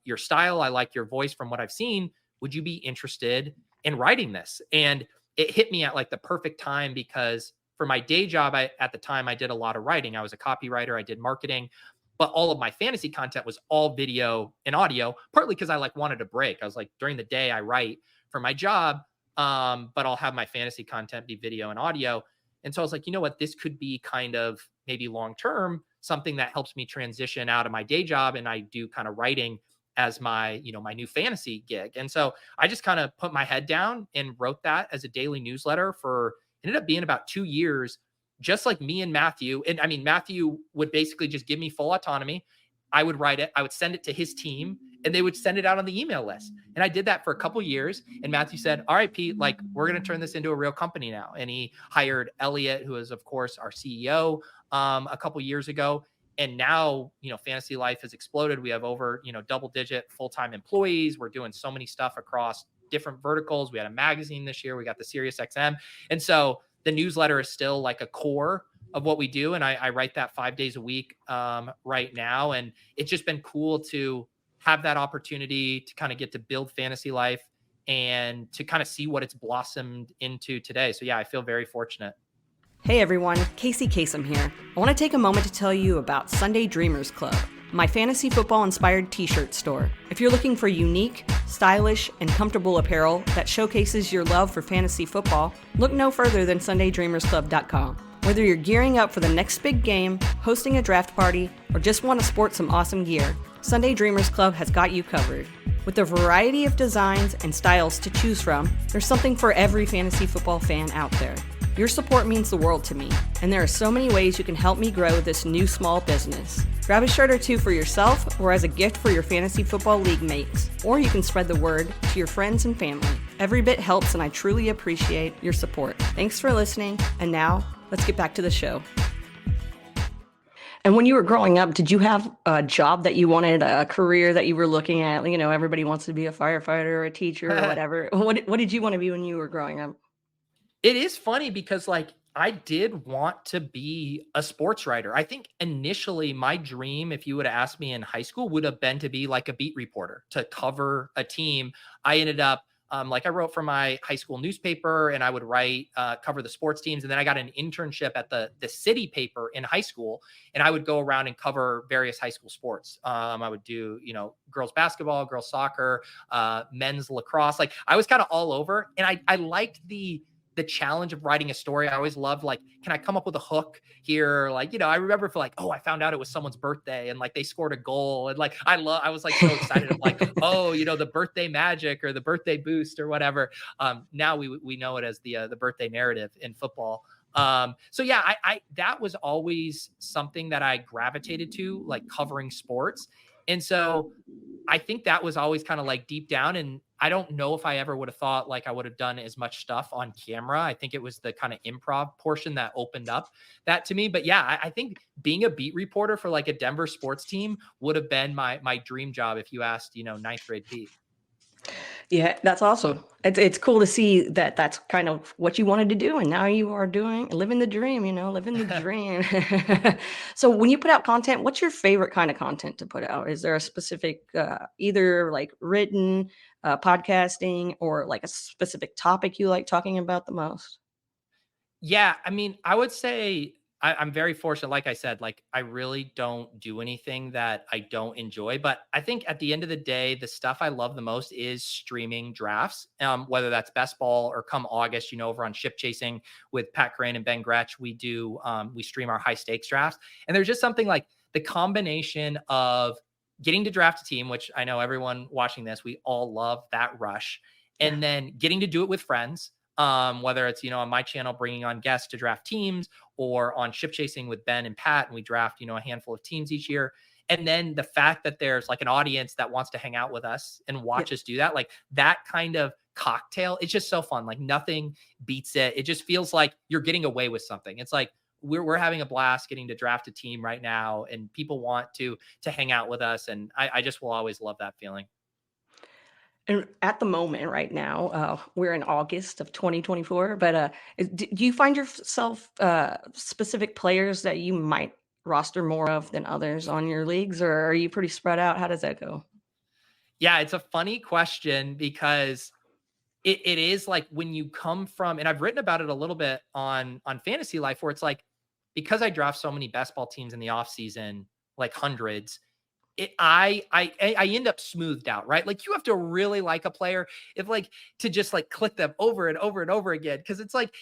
Speaker 2: your style. I like your voice from what I've seen. Would you be interested in writing this? And it hit me at like the perfect time because for my day job, at the time, I did a lot of writing. I was a copywriter. I did marketing, but all of my fantasy content was all video and audio, partly because I like wanted a break. I was like, during the day I write for my job, but I'll have my fantasy content be video and audio. And so I was like, you know what, this could be kind of maybe long-term, something that helps me transition out of my day job. And I do kind of writing as my, my new fantasy gig. And so I just kind of put my head down and wrote that as a daily newsletter for, ended up being about 2 years, just like me and Matthew. And I mean, Matthew would basically just give me full autonomy. I would write it, I would send it to his team, and they would send it out on the email list. And I did that for a couple of years. And Matthew said, all right, Pete, like we're going to turn this into a real company now. And he hired Elliot, who is, of course, our CEO, a couple of years ago. And now, Fantasy Life has exploded. We have over, double-digit full-time employees. We're doing so many stuff across different verticals. We had a magazine this year. We got the Sirius XM. And so the newsletter is still like a core of what we do. And I write that 5 days a week right now. And it's just been cool to have that opportunity to kind of get to build Fantasy Life and to kind of see what it's blossomed into today. So yeah, I feel very fortunate.
Speaker 1: Hey everyone, Kacey Kasem here. I want to take a moment to tell you about Sunday Dreamers Club, my fantasy football inspired t-shirt store. If you're looking for unique, stylish, and comfortable apparel that showcases your love for fantasy football, look no further than sundaydreamersclub.com. Whether you're gearing up for the next big game, hosting a draft party, or just want to sport some awesome gear, Sunday Dreamers Club has got you covered. With a variety of designs and styles to choose from, there's something for every fantasy football fan out there. Your support means the world to me, and there are so many ways you can help me grow this new small business. Grab a shirt or two for yourself or as a gift for your fantasy football league mates, or you can spread the word to your friends and family. Every bit helps, and I truly appreciate your support. Thanks for listening, and now let's get back to the show. And when you were growing up, did you have a job that you wanted, a career that you were looking at? Everybody wants to be a firefighter or a teacher or whatever. What did you want to be when you were growing up?
Speaker 2: It is funny because like I did want to be a sports writer. I think initially my dream, if you would have asked me in high school, would have been to be like a beat reporter, to cover a team. I ended up like I wrote for my high school newspaper and I would write, cover the sports teams. And then I got an internship at the city paper in high school and I would go around and cover various high school sports. I would do, girls basketball, girls soccer, men's lacrosse. Like I was kind of all over and I liked the challenge of writing a story. I always loved like, can I come up with a hook here? Like, I remember for like, oh, I found out it was someone's birthday and like they scored a goal. And like, I was like so excited of like, oh, the birthday magic or the birthday boost or whatever. Now we know it as the birthday narrative in football. So yeah, I that was always something that I gravitated to, like covering sports. And so I think that was always kind of like deep down. And I don't know if I ever would have thought like I would have done as much stuff on camera. I think it was the kind of improv portion that opened up that to me. But yeah, I think being a beat reporter for like a Denver sports team would have been my dream job if you asked, ninth grade Pete.
Speaker 1: Yeah, that's awesome. It's cool to see that that's kind of what you wanted to do, and now you are living the dream, living the dream. So when you put out content, what's your favorite kind of content to put out? Is there a specific, either like written, podcasting, or like a specific topic you like talking about the most?
Speaker 2: Yeah, I mean, I would say I'm very fortunate. Like I said, like I really don't do anything that I don't enjoy. But I think at the end of the day, the stuff I love the most is streaming drafts. Whether that's best ball or come August, over on Ship Chasing with Pat Crane and Ben Gretsch, we stream our high stakes drafts. And there's just something like the combination of getting to draft a team, which I know everyone watching this, we all love that rush.
Speaker 1: Yeah.
Speaker 2: and then getting to do it with friends. Whether it's, on my channel, bringing on guests to draft teams, or on Ship Chasing with Ben and Pat, and we draft, a handful of teams each year. And then the fact that there's like an audience that wants to hang out with us and
Speaker 1: Yeah.
Speaker 2: watch us do that, like that kind of cocktail, it's just so fun. Like nothing beats it. It just feels like you're getting away with something. It's like we're having a blast getting to draft a team right now, and people want to hang out with us. And I just will always love that feeling.
Speaker 1: And at the moment, right now, we're in August of 2024. But do you find yourself specific players that you might roster more of than others on your leagues, or are you pretty spread out? How does that go?
Speaker 2: Yeah, it's a funny question because it is like when you come from, and I've written about it a little bit on Fantasy Life, where it's like, because I draft so many best ball teams in the off season, like hundreds, I end up smoothed out, right? Like you have to really like a player if like to just like click them over and over and over again. Cause it's like,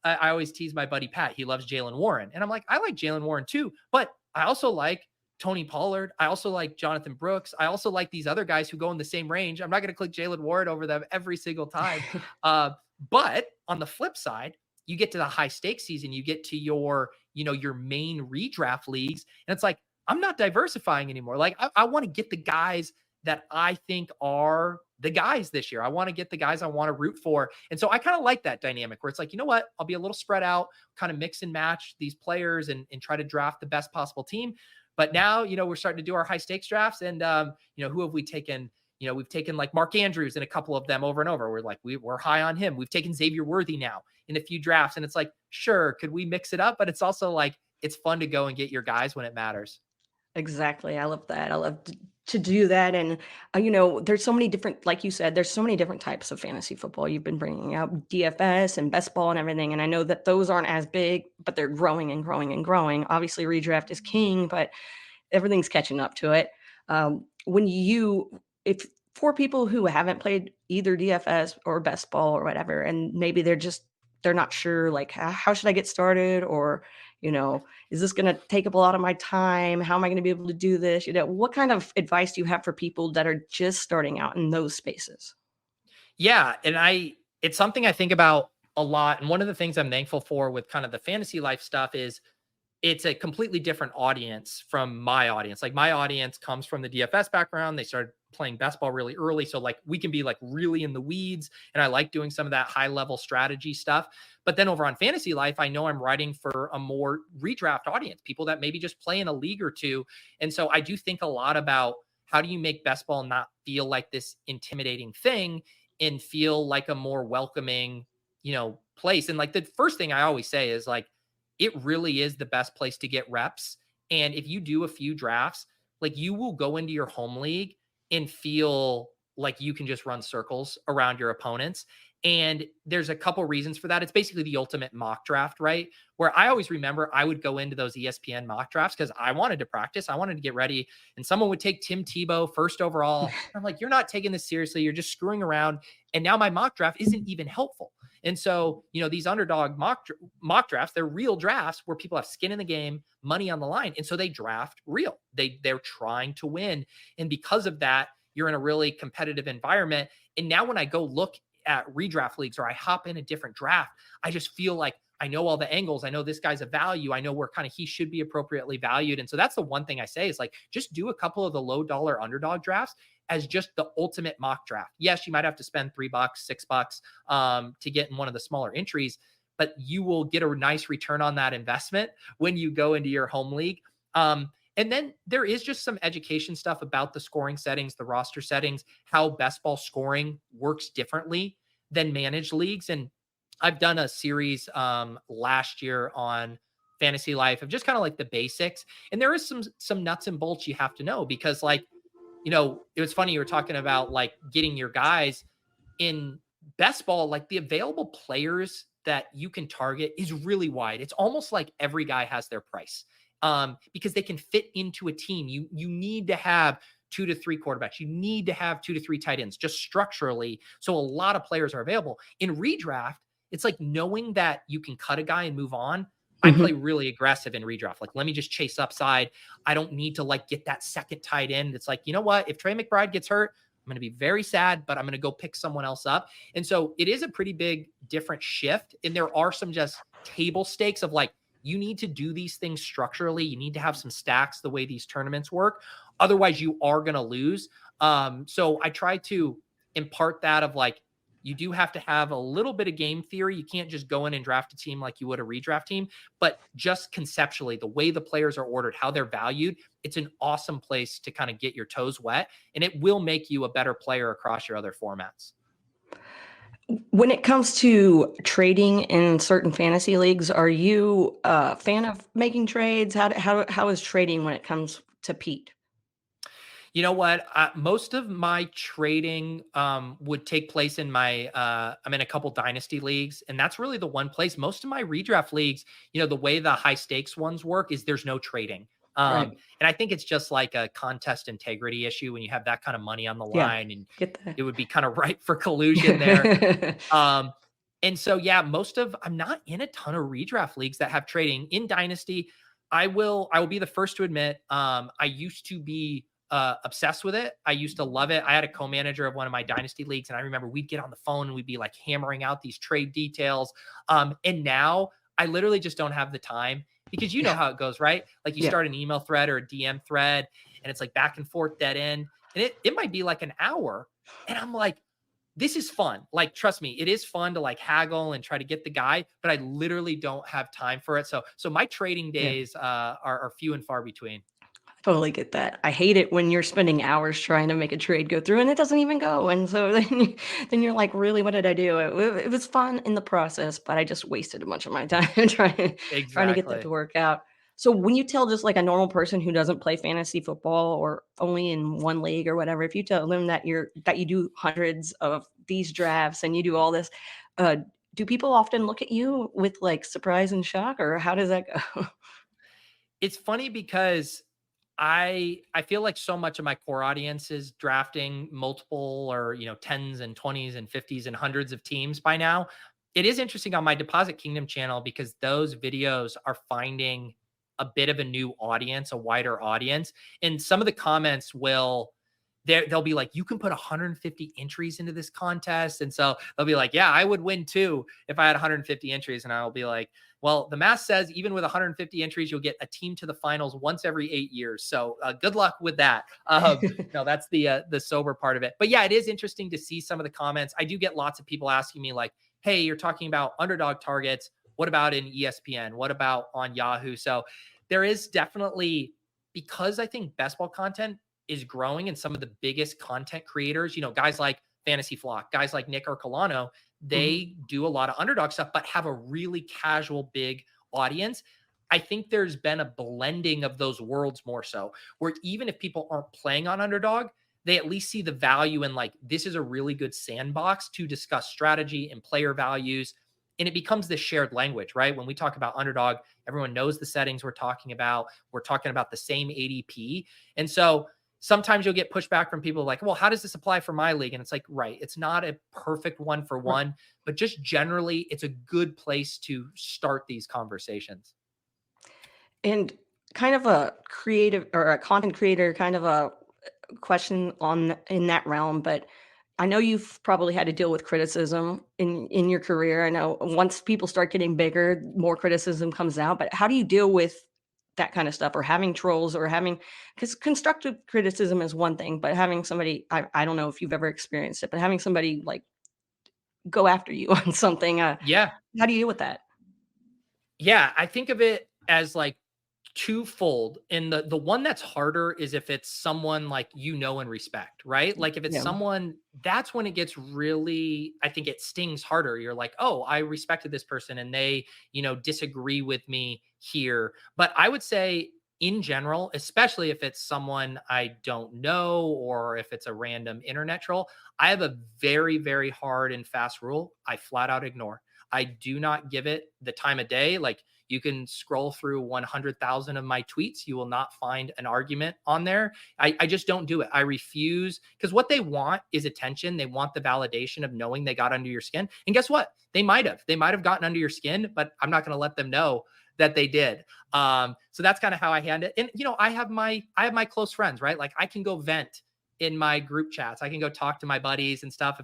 Speaker 2: I always tease my buddy Pat. He loves Jalen Warren. And I'm like, I like Jalen Warren too, but I also like Tony Pollard. I also like Jonathan Brooks. I also like these other guys who go in the same range. I'm not going to click Jalen Warren over them every single time. But on the flip side, you get to the high stakes season, you get to your main redraft leagues. And it's like, I'm not diversifying anymore. Like I want to get the guys that I think are the guys this year. I want to get the guys I want to root for. And so I kind of like that dynamic where it's like, you know what? I'll be a little spread out, kind of mix and match these players and try to draft the best possible team. But now, we're starting to do our high stakes drafts, and who have we taken? We've taken like Mark Andrews and a couple of them over and over. We're like, we're high on him. We've taken Xavier Worthy now in a few drafts. And it's like, sure, could we mix it up? But it's also like, it's fun to go and get your guys when it matters.
Speaker 1: Exactly. I love that. I love to do that. And, there's so many different, like you said, there's so many different types of fantasy football. You've been bringing out DFS and best ball and everything. And I know that those aren't as big, but they're growing and growing and growing. Obviously, redraft is king, but everything's catching up to it. If for people who haven't played either DFS or best ball or whatever, and maybe they're not sure, like, how should I get started? Or, is this going to take up a lot of my time? How am I going to be able to do this? What kind of advice do you have for people that are just starting out in those spaces?
Speaker 2: Yeah. And it's something I think about a lot. And one of the things I'm thankful for with kind of the fantasy life stuff is it's a completely different audience from my audience. Like my audience comes from the DFS background. They started playing best ball really early. So like we can be like really in the weeds, and I like doing some of that high level strategy stuff. But then over on Fantasy Life, I know I'm writing for a more redraft audience, people that maybe just play in a league or two. And so I do think a lot about how do you make best ball not feel like this intimidating thing and feel like a more welcoming, place. And like the first thing I always say is like, it really is the best place to get reps. And if you do a few drafts, like you will go into your home league and feel like you can just run circles around your opponents. And there's a couple reasons for that. It's basically the ultimate mock draft, right? Where I always remember I would go into those ESPN mock drafts because I wanted to practice. I wanted to get ready. And someone would take Tim Tebow first overall. I'm like, you're not taking this seriously. You're just screwing around. And now my mock draft isn't even helpful. And so, these underdog mock drafts, they're real drafts where people have skin in the game, money on the line. And so they draft real. They're trying to win. And because of that, you're in a really competitive environment. And now when I go look at redraft leagues or I hop in a different draft, I just feel like I know all the angles. I know this guy's a value. I know where kind of he should be appropriately valued. And so that's the one thing I say is like, just do a couple of the low dollar underdog drafts as just the ultimate mock draft. Yes, you might have to spend $3, $6 to get in one of the smaller entries, but you will get a nice return on that investment when you go into your home league. And then there is just some education stuff about the scoring settings, the roster settings, how best ball scoring works differently than managed leagues. And I've done a series last year on Fantasy Life of just kind of like the basics. And there is some nuts and bolts you have to know because like, it was funny you were talking about like getting your guys in best ball, like the available players that you can target is really wide. It's almost like every guy has their price because they can fit into a team. You need to have 2 to 3 quarterbacks. You need to have 2 to 3 tight ends just structurally. So a lot of players are available. In redraft, it's like knowing that you can cut a guy and move on. I play really aggressive in redraft. Like, let me just chase upside. I don't need to like get that second tight end. It's like, you know what? If Trey McBride gets hurt, I'm going to be very sad, but I'm going to go pick someone else up. And so it is a pretty big different shift. And there are some just table stakes of like, you need to do these things structurally. You need to have some stacks the way these tournaments work. Otherwise, you are going to lose. So I try to impart that of like, you do have to have a little bit of game theory. You can't just go in and draft a team like you would a redraft team, but just conceptually, the way the players are ordered, how they're valued, it's an awesome place to kind of get your toes wet, and it will make you a better player across your other formats.
Speaker 1: When it comes to trading in certain fantasy leagues, are you a fan of making trades? How is trading when it comes to Pete?
Speaker 2: You know what? Most of my trading would take place in my, I'm in a couple dynasty leagues, and that's really the one place. Most of my redraft leagues, the way the high stakes ones work is there's no trading.
Speaker 1: Right.
Speaker 2: And I think it's just like a contest integrity issue when you have that kind of money on the
Speaker 1: Yeah.
Speaker 2: line, and
Speaker 1: Get that.
Speaker 2: it would be kind of ripe for collusion there. And so, yeah, I'm not in a ton of redraft leagues that have trading. In dynasty, I will be the first to admit, I used to be obsessed with it. I used to love it. I had a co-manager of one of my dynasty leagues, and I remember we'd get on the phone and we'd be like hammering out these trade details. And now I literally just don't have the time, because you know how it goes, right? Like you start an email thread or a DM thread, and it's like back and forth, dead end. And it might be like an hour. And I'm like, this is fun. Like, trust me, it is fun to like haggle and try to get the guy, but I literally don't have time for it. So my trading days are few and far between.
Speaker 1: Totally get that. I hate it when you're spending hours trying to make a trade go through and it doesn't even go. And so then you're like, really, what did I do? It was fun in the process, but I just wasted a bunch of my time trying to get that
Speaker 2: Exactly.
Speaker 1: to work out. So when you tell just like a normal person who doesn't play fantasy football or only in one league or whatever, if you tell them that you do hundreds of these drafts and you do all this, do people often look at you with like surprise and shock, or how does that go?
Speaker 2: It's funny because I feel like so much of my core audience is drafting multiple or, tens and 20s and 50s and hundreds of teams by now. It is interesting on my Deposit Kingdom channel because those videos are finding a bit of a new audience, a wider audience. And some of the comments they'll be like, you can put 150 entries into this contest. And so they'll be like, yeah, I would win too if I had 150 entries. And I'll be like, well, the math says even with 150 entries, you'll get a team to the finals once every 8 years. So good luck with that. No, that's the sober part of it. But yeah, it is interesting to see some of the comments. I do get lots of people asking me like, hey, you're talking about underdog targets. What about in ESPN? What about on Yahoo? So there is definitely, because I think best ball content is growing, and some of the biggest content creators, guys like Fantasy Flock, guys like Nick Arcolano, they do a lot of underdog stuff, but have a really casual, big audience. I think there's been a blending of those worlds more so, where even if people aren't playing on underdog, they at least see the value in like, this is a really good sandbox to discuss strategy and player values. And it becomes this shared language, right? When we talk about underdog, everyone knows the settings we're talking about. We're talking about the same ADP. And so sometimes you'll get pushback from people like, well, how does this apply for my league? And it's like, right, it's not a perfect one for one, but just generally, it's a good place to start these conversations.
Speaker 1: And kind of a creative or a content creator, kind of a question in that realm, but I know you've probably had to deal with criticism in your career. I know once people start getting bigger, more criticism comes out, but how do you deal with that kind of stuff, or having trolls, or because constructive criticism is one thing, but having somebody, I don't know if you've ever experienced it, but having somebody like go after you on something,
Speaker 2: Yeah.
Speaker 1: how do you deal with that?
Speaker 2: Yeah. I think of it as like twofold. And the one that's harder is if it's someone like and respect, right? Like if it's
Speaker 1: Yeah.
Speaker 2: someone, that's when it gets really, I think it stings harder. You're like, oh, I respected this person and they, disagree with me here. But I would say in general, especially if it's someone I don't know or if it's a random internet troll, I have a very, very hard and fast rule. I flat out ignore. I do not give it the time of day. Like, you can scroll through 100,000 of my tweets. You will not find an argument on there. I just don't do it. I refuse, because what they want is attention. They want the validation of knowing they got under your skin. And guess what? They might have gotten under your skin, but I'm not going to let them know that they did. So that's kind of how I handle it. And I have my close friends, right? Like I can go vent in my group chats. I can go talk to my buddies and stuff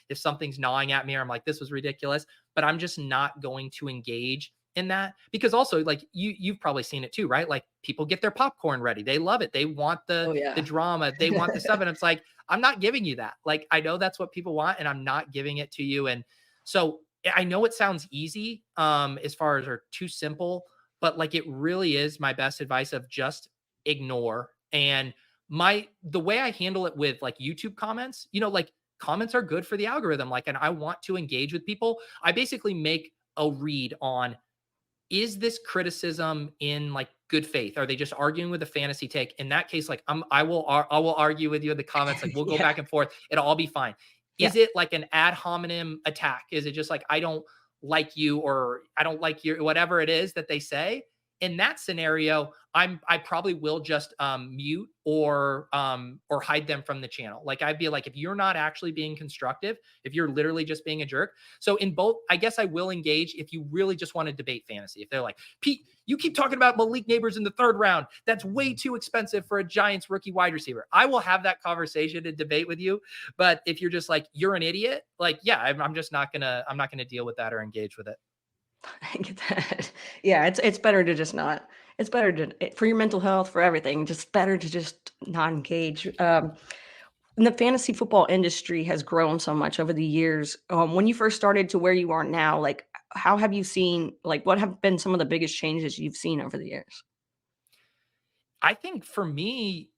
Speaker 2: if something's gnawing at me or I'm like, this was ridiculous, but I'm just not going to engage in that because also like you've probably seen it too, right? Like people get their popcorn ready. They love it. They want
Speaker 1: Oh
Speaker 2: the
Speaker 1: yeah.
Speaker 2: drama. They want the stuff. And it's like, I'm not giving you that. Like I know that's what people want and I'm not giving it to you. And so I know it sounds easy, as far as or too simple, but like it really is my best advice of just ignore. And the way I handle it with like YouTube comments, like comments are good for the algorithm. Like, and I want to engage with people. I basically make a read on, is this criticism in like good faith? Are they just arguing with a fantasy take? In that case, like I will argue with you in the comments. Like we'll go
Speaker 1: Yeah.
Speaker 2: back and forth. It'll all be fine.
Speaker 1: Yeah.
Speaker 2: Is it like an ad hominem attack? Is it just like I don't like you or I don't like your whatever it is that they say? In that scenario, I probably will just mute or hide them from the channel. Like I'd be like, if you're not actually being constructive, if you're literally just being a jerk. So in both, I guess I will engage if you really just want to debate fantasy. If they're like, Pete, you keep talking about Malik Neighbors in the third round. That's way too expensive for a Giants rookie wide receiver. I will have that conversation and debate with you. But if you're just like, you're an idiot, like, yeah, I'm just not gonna, I'm not gonna deal with that or engage with it.
Speaker 1: I get that. Yeah, it's better to just not. It's better to for your mental health, for everything. Just better to just not engage. And the fantasy football industry has grown so much over the years. When you first started to where you are now, like how have you seen? Like, what have been some of the biggest changes you've seen over the years?
Speaker 2: I think for me,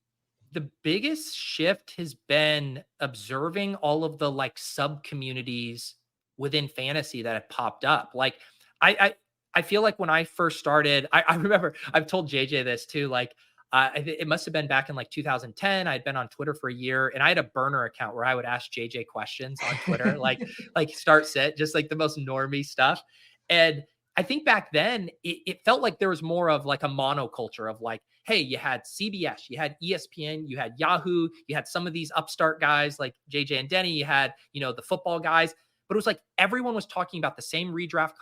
Speaker 2: the biggest shift has been observing all of the like sub communities within fantasy that have popped up. Like I I, I feel like when I first started, I remember I've told JJ this too. Like it must have been back in like 2010. I had been on Twitter for a year, and I had a burner account where I would ask JJ questions on Twitter, like start sit, just like the most normie stuff. And I think back then it felt like there was more of like a monoculture of like, hey, you had CBS, you had ESPN, you had Yahoo, you had some of these upstart guys like JJ and Denny, you had, the football guys, but it was like everyone was talking about the same redraft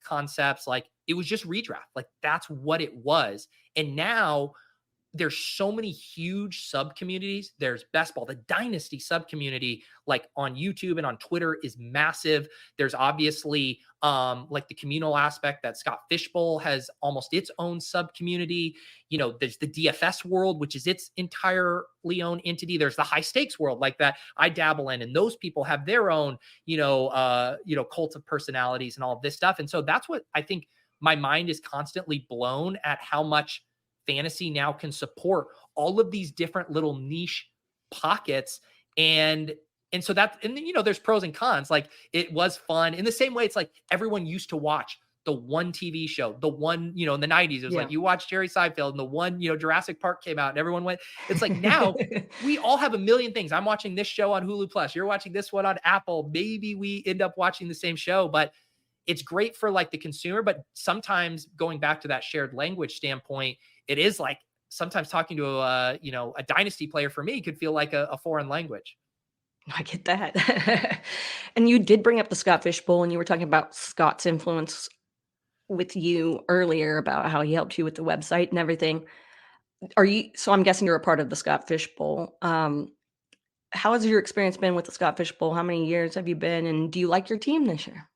Speaker 2: concepts. Like it was just redraft. Like that's what it was. And now there's so many huge sub communities. There's best ball, the dynasty sub community, like on YouTube and on Twitter is massive. There's obviously like the communal aspect that Scott Fishbowl has almost its own sub community. There's the DFS world, which is its entirely own entity. There's the high stakes world like that I dabble in, and those people have their own, cult of personalities and all of this stuff. And so that's what I think my mind is constantly blown at how much fantasy now can support all of these different little niche pockets. And so that, and there's pros and cons. Like it was fun in the same way. It's like everyone used to watch the one TV show, the one, in the 90s, it was
Speaker 1: Yeah.
Speaker 2: like you watched Jerry Seinfeld and the one, Jurassic Park came out and everyone went. It's like now we all have a million things. I'm watching this show on Hulu Plus. You're watching this one on Apple. Maybe we end up watching the same show, but it's great for like the consumer. But sometimes going back to that shared language standpoint, it is like sometimes talking to a dynasty player for me could feel like a foreign language.
Speaker 1: I get that. And you did bring up the Scott Fishbowl, and you were talking about Scott's influence with you earlier about how he helped you with the website and everything. So I'm guessing you're a part of the Scott Fishbowl. How has your experience been with the Scott Fishbowl? How many years have you been, and do you like your team this year?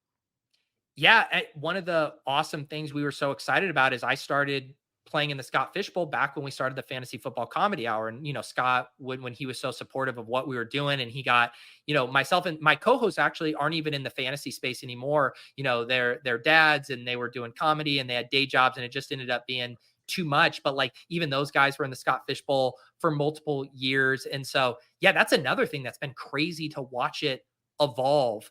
Speaker 2: Yeah, one of the awesome things we were so excited about is I started playing in the Scott Fishbowl back when we started the Fantasy Football Comedy Hour. And, Scott, when he was so supportive of what we were doing, and he got, myself and my co-hosts actually aren't even in the fantasy space anymore. They're dads and they were doing comedy and they had day jobs, and it just ended up being too much. But like even those guys were in the Scott Fishbowl for multiple years. And so, yeah, that's another thing that's been crazy to watch it evolve.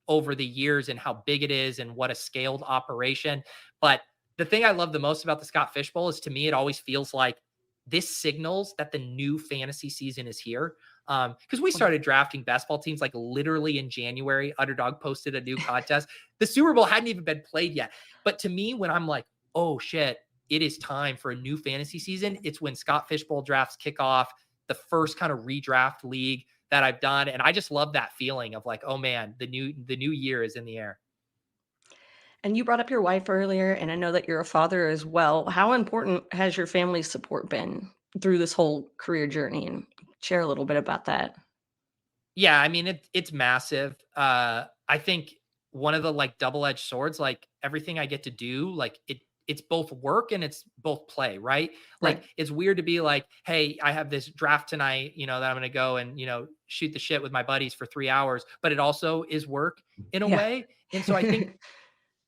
Speaker 2: Over the years and how big it is and what a scaled operation. But the thing I love the most about the Scott Fishbowl is, to me, it always feels like this signals that the new fantasy season is here. Because we started drafting best ball teams like literally in January. Underdog posted a new contest. The Super Bowl hadn't even been played yet. But to me, when I'm like, oh shit, it is time for a new fantasy season, it's when Scott Fishbowl drafts kick off, the first kind of redraft league that I've done. And I just love that feeling of like, oh man, the new year is in the air.
Speaker 1: And you brought up your wife earlier, and I know that you're a father as well. How important has your family's support been through this whole career journey, and share a little bit about that.
Speaker 2: Yeah, I mean it's massive. I think one of the like double-edged swords, like everything I get to do, like it's both work and it's both play, right?
Speaker 1: Right.
Speaker 2: Like it's weird to be like, hey, I have this draft tonight, that I'm gonna go and shoot the shit with my buddies for 3 hours, but it also is work in a
Speaker 1: Yeah.
Speaker 2: way. And so I think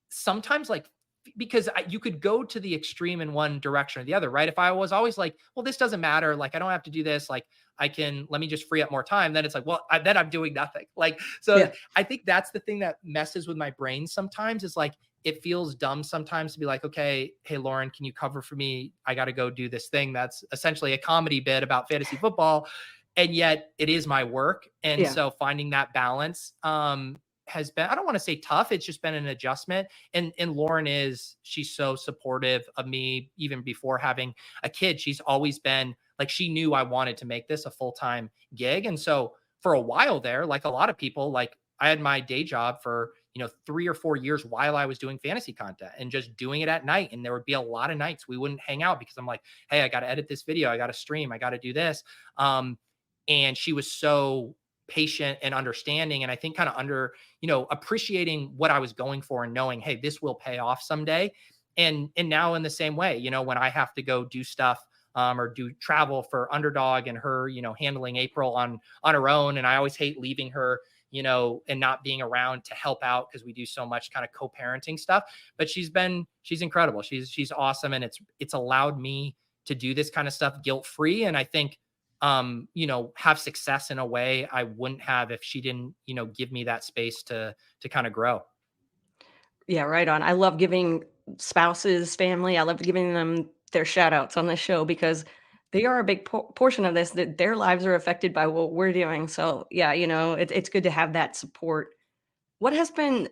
Speaker 2: sometimes like because you could go to the extreme in one direction or the other, right? If I was always like, well, this doesn't matter, like I don't have to do this, like I can let me just free up more time, then it's like, well, then I'm doing nothing. Like so
Speaker 1: Yeah.
Speaker 2: I think that's the thing that messes with my brain sometimes, is like it feels dumb sometimes to be like, okay, hey Lauren, can you cover for me? I got to go do this thing that's essentially a comedy bit about fantasy football, and yet it is my work. And
Speaker 1: Yeah.
Speaker 2: so finding that balance has been, I don't want to say tough, it's just been an adjustment. And Lauren she's so supportive of me even before having a kid. She's always been like, she knew I wanted to make this a full-time gig. And so for a while there, like a lot of people, like I had my day job for 3 or 4 years while I was doing fantasy content and just doing it at night. And there would be a lot of nights we wouldn't hang out because I'm like, hey, I got to edit this video, I got to stream, I got to do this. And she was so patient and understanding, and I think kind of appreciating what I was going for and knowing, hey, this will pay off someday. And now in the same way, when I have to go do stuff or do travel for Underdog and her, handling April on her own, and I always hate leaving her, and not being around to help out because we do so much kind of co-parenting stuff. But she's incredible. She's awesome, and it's allowed me to do this kind of stuff guilt-free. And I think have success in a way I wouldn't have if she didn't, give me that space to kind of grow.
Speaker 1: Yeah, right on. I love giving spouses, family, I love giving them their shout outs on this show because they are a big portion of this, that their lives are affected by what we're doing. So, yeah, it's good to have that support. What has been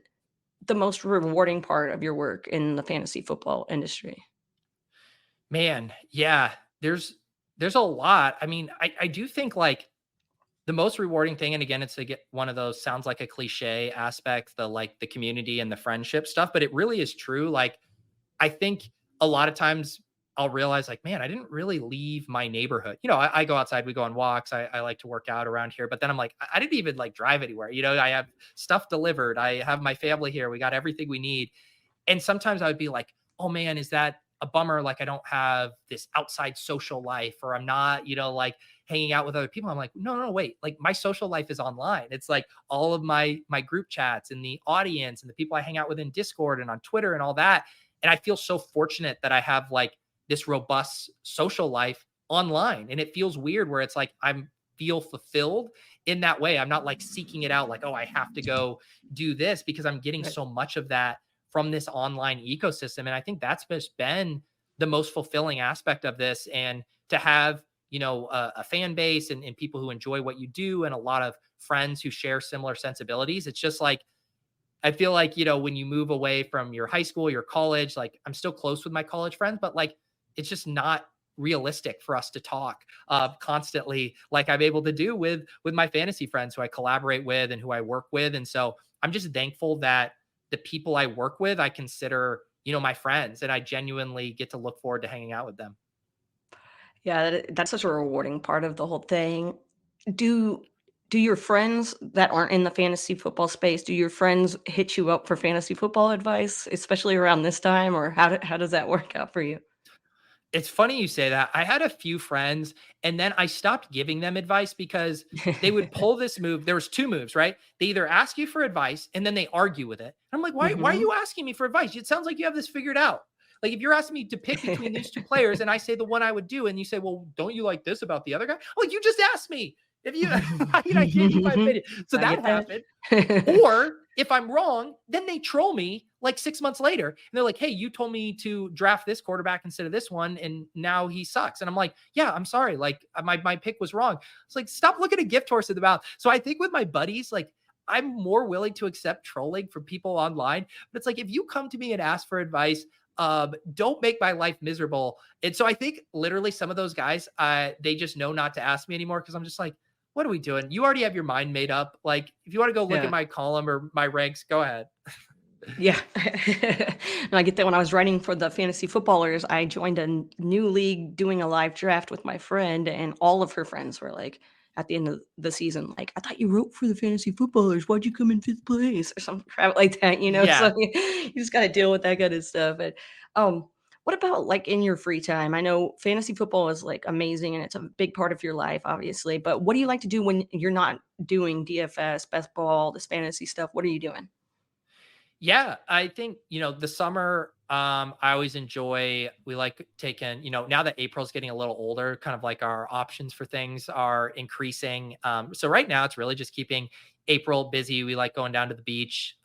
Speaker 1: the most rewarding part of your work in the fantasy football industry?
Speaker 2: Man, yeah, there's a lot. I mean, I do think like the most rewarding thing, and again, it's to get one of those sounds like a cliche aspect, the community and the friendship stuff, but it really is true. Like, I think a lot of times I'll realize like, man, I didn't really leave my neighborhood. I go outside, we go on walks. I like to work out around here, but then I'm like, I didn't even like drive anywhere. I have stuff delivered. I have my family here. We got everything we need. And sometimes I would be like, oh man, is that a bummer? Like I don't have this outside social life, or I'm not, like hanging out with other people. I'm like, no, wait, like my social life is online. It's like all of my group chats and the audience and the people I hang out with in Discord and on Twitter and all that. And I feel so fortunate that I have like this robust social life online. And it feels weird where it's like I'm feel fulfilled in that way. I'm not like seeking it out, like, oh, I have to go do this, because I'm getting
Speaker 1: Right.
Speaker 2: so much of that from this online ecosystem. And I think that's just been the most fulfilling aspect of this. And to have, a fan base and people who enjoy what you do, and a lot of friends who share similar sensibilities. It's just like, I feel like, when you move away from your high school, your college, like I'm still close with my college friends, but like, it's just not realistic for us to talk constantly like I'm able to do with my fantasy friends who I collaborate with and who I work with. And so I'm just thankful that the people I work with, I consider, my friends, and I genuinely get to look forward to hanging out with them.
Speaker 1: Yeah, that's such a rewarding part of the whole thing. Do do your friends that aren't in the fantasy football space, do your friends hit you up for fantasy football advice, especially around this time, or how does that work out for you?
Speaker 2: It's funny you say that. I had a few friends, and then I stopped giving them advice because they would pull this move. There was two moves, right? They either ask you for advice and then they argue with it. I'm like, why are
Speaker 1: Mhm.
Speaker 2: you asking me for advice? It sounds like you have this figured out. Like if you're asking me to pick between these two players and I say the one I would do, and you say, well, don't you like this about the other guy? I'm like, you just asked me. If you I gave you my opinion. So
Speaker 1: I
Speaker 2: that
Speaker 1: get that.
Speaker 2: happened. Or if I'm wrong, then they troll me like 6 months later. And they're like, hey, you told me to draft this quarterback instead of this one, and now he sucks. And I'm like, yeah, I'm sorry. Like my pick was wrong. It's like, stop looking a gift horse in the mouth. So I think with my buddies, like I'm more willing to accept trolling from people online. But it's like, if you come to me and ask for advice, don't make my life miserable. And so I think literally some of those guys, they just know not to ask me anymore, because I'm just like, what are we doing? You already have your mind made up. Like, if you want to go look at
Speaker 1: Yeah.
Speaker 2: my column or my ranks, go ahead.
Speaker 1: Yeah. And I get that when I was writing for the fantasy footballers, I joined a new league doing a live draft with my friend, and all of her friends were like, at the end of the season, like, I thought you wrote for the fantasy footballers. Why'd you come in fifth place or some crap like that, you know? So
Speaker 2: Yeah.
Speaker 1: you just got to deal with that kind of stuff. But um, what about like in your free time? I know fantasy football is like amazing and it's a big part of your life, obviously. But what do you like to do when you're not doing DFS, best ball, this fantasy stuff? What are you doing?
Speaker 2: Yeah, I think, the summer, I always enjoy, we like taking, now that April's getting a little older, kind of like our options for things are increasing. So right now it's really just keeping April busy. We like going down to the beach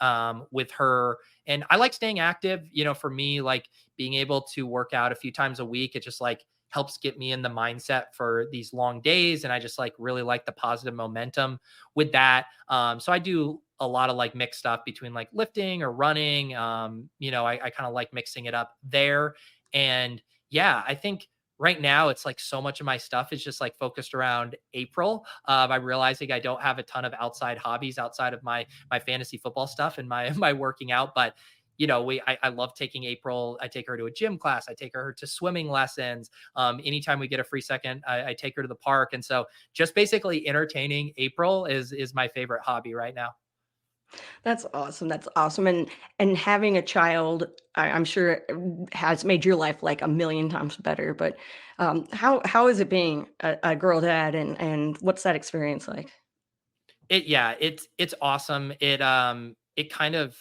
Speaker 2: with her. And I like staying active. For me, like being able to work out a few times a week, it just like helps get me in the mindset for these long days. And I just like really like the positive momentum with that. So I do a lot of like mixed stuff between like lifting or running. I kind of like mixing it up there. And yeah, I think right now it's like so much of my stuff is just like focused around April. I'm realizing I don't have a ton of outside hobbies outside of my fantasy football stuff and my my working out. But I love taking April. I take her to a gym class. I take her to swimming lessons. Anytime we get a free second, I take her to the park. And so just basically entertaining April is my favorite hobby right now.
Speaker 1: That's awesome, that's awesome, and having a child, I'm sure it has made your life, like, a million times better, but, how is it being a girl dad, and what's that experience like?
Speaker 2: Yeah, it's awesome. It kind of,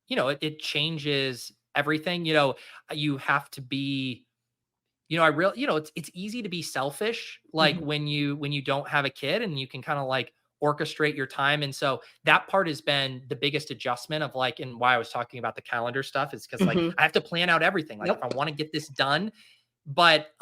Speaker 2: it changes everything. You have to be, I real, it's easy to be selfish, like
Speaker 1: Mhm,
Speaker 2: when you don't have a kid and you can kind of like orchestrate your time. And so that part has been the biggest adjustment of like, and why I was talking about the calendar stuff is because like
Speaker 1: mhm,
Speaker 2: I have to plan out everything. Like if I
Speaker 1: yep.
Speaker 2: want to get this done, but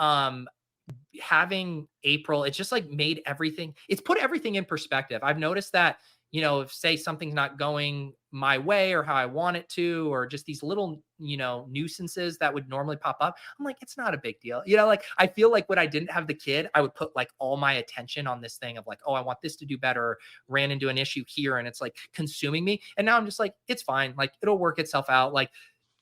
Speaker 2: having April, it's just like made everything, it's put everything in perspective. I've noticed that, if say something's not going my way or how I want it to, or just these little, nuisances that would normally pop up, I'm like, it's not a big deal. Like I feel like when I didn't have the kid, I would put like all my attention on this thing of like, oh, I want this to do better, or ran into an issue here and it's like consuming me. And now I'm just like, it's fine. Like it'll work itself out. Like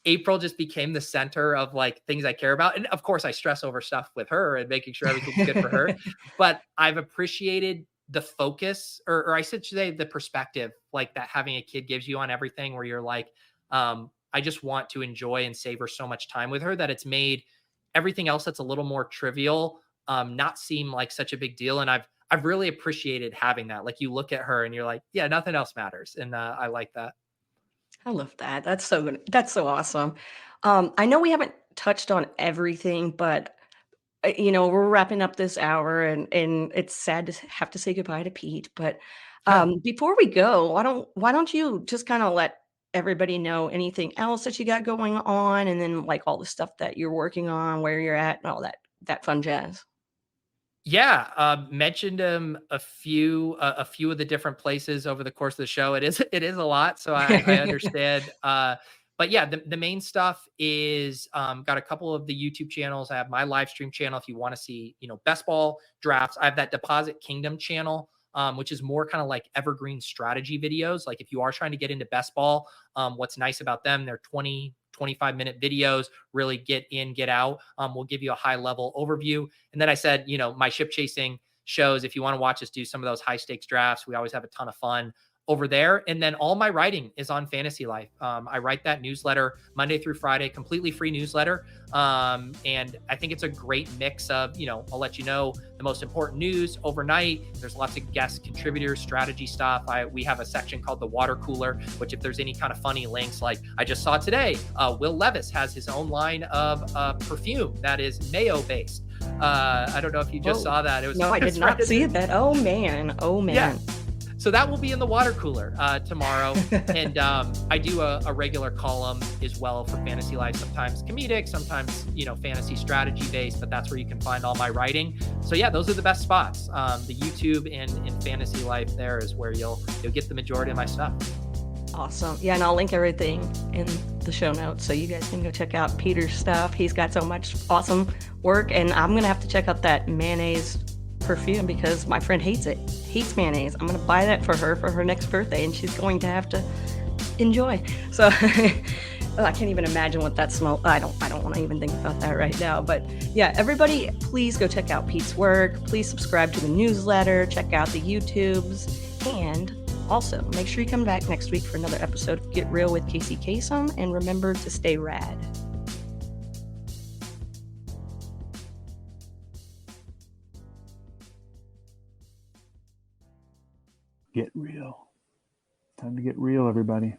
Speaker 2: April just became the center of like things I care about. And of course, I stress over stuff with her and making sure everything's good for her. But I've appreciated the focus, or I should say the perspective, like that having a kid gives you on everything, where you're like, I just want to enjoy and savor so much time with her that it's made everything else that's a little more trivial not seem like such a big deal. And I've really appreciated having that. Like you look at her and you're like, yeah, nothing else matters. And I like that.
Speaker 1: I love that. That's so good. That's so awesome. I know we haven't touched on everything, but we're wrapping up this hour, and it's sad to have to say goodbye to Pete. But before we go, why don't you just kind of let everybody know anything else that you got going on, and then like all the stuff that you're working on, where you're at, and all that fun jazz.
Speaker 2: Yeah, mentioned a few of the different places over the course of the show. It is a lot, so I understand. But yeah, the main stuff is got a couple of the YouTube channels. I have my live stream channel if you want to see best ball drafts. I have that Deposit Kingdom channel. Which is more kind of like evergreen strategy videos. Like if you are trying to get into best ball, what's nice about them, they're 20-25 minute videos, really get in, get out. We'll give you a high level overview. And then I said, my ship chasing shows, if you want to watch us do some of those high stakes drafts, we always have a ton of fun over there. And then all my writing is on Fantasy Life. I write that newsletter Monday through Friday, completely free newsletter. And I think it's a great mix of, I'll let you know the most important news overnight. There's lots of guest contributors, strategy stuff. We have a section called the water cooler, which if there's any kind of funny links, like I just saw today, Will Levis has his own line of perfume that is mayo based. I don't know if you just saw that. It was
Speaker 1: No, I did not see that. Oh man. Oh
Speaker 2: yeah.
Speaker 1: man.
Speaker 2: So that will be in the water cooler tomorrow. And I do a regular column as well for Fantasy Life, sometimes comedic, sometimes, fantasy strategy based, but that's where you can find all my writing. So yeah, those are the best spots. The YouTube and Fantasy Life there is where you'll get the majority of my stuff.
Speaker 1: Awesome. Yeah, and I'll link everything in the show notes so you guys can go check out Peter's stuff. He's got so much awesome work, and I'm going to have to check out that mayonnaise perfume because my friend hates mayonnaise. I'm going to buy that for her next birthday, and she's going to have to enjoy. So I can't even imagine what that smell. I don't want to even think about that right now. But yeah, everybody, please go check out Pete's work. Please subscribe to the newsletter. Check out the YouTubes. And also, make sure you come back next week for another episode of Get Real with Kacey Kasem. And remember to stay rad.
Speaker 3: Get real. Time to get real, everybody.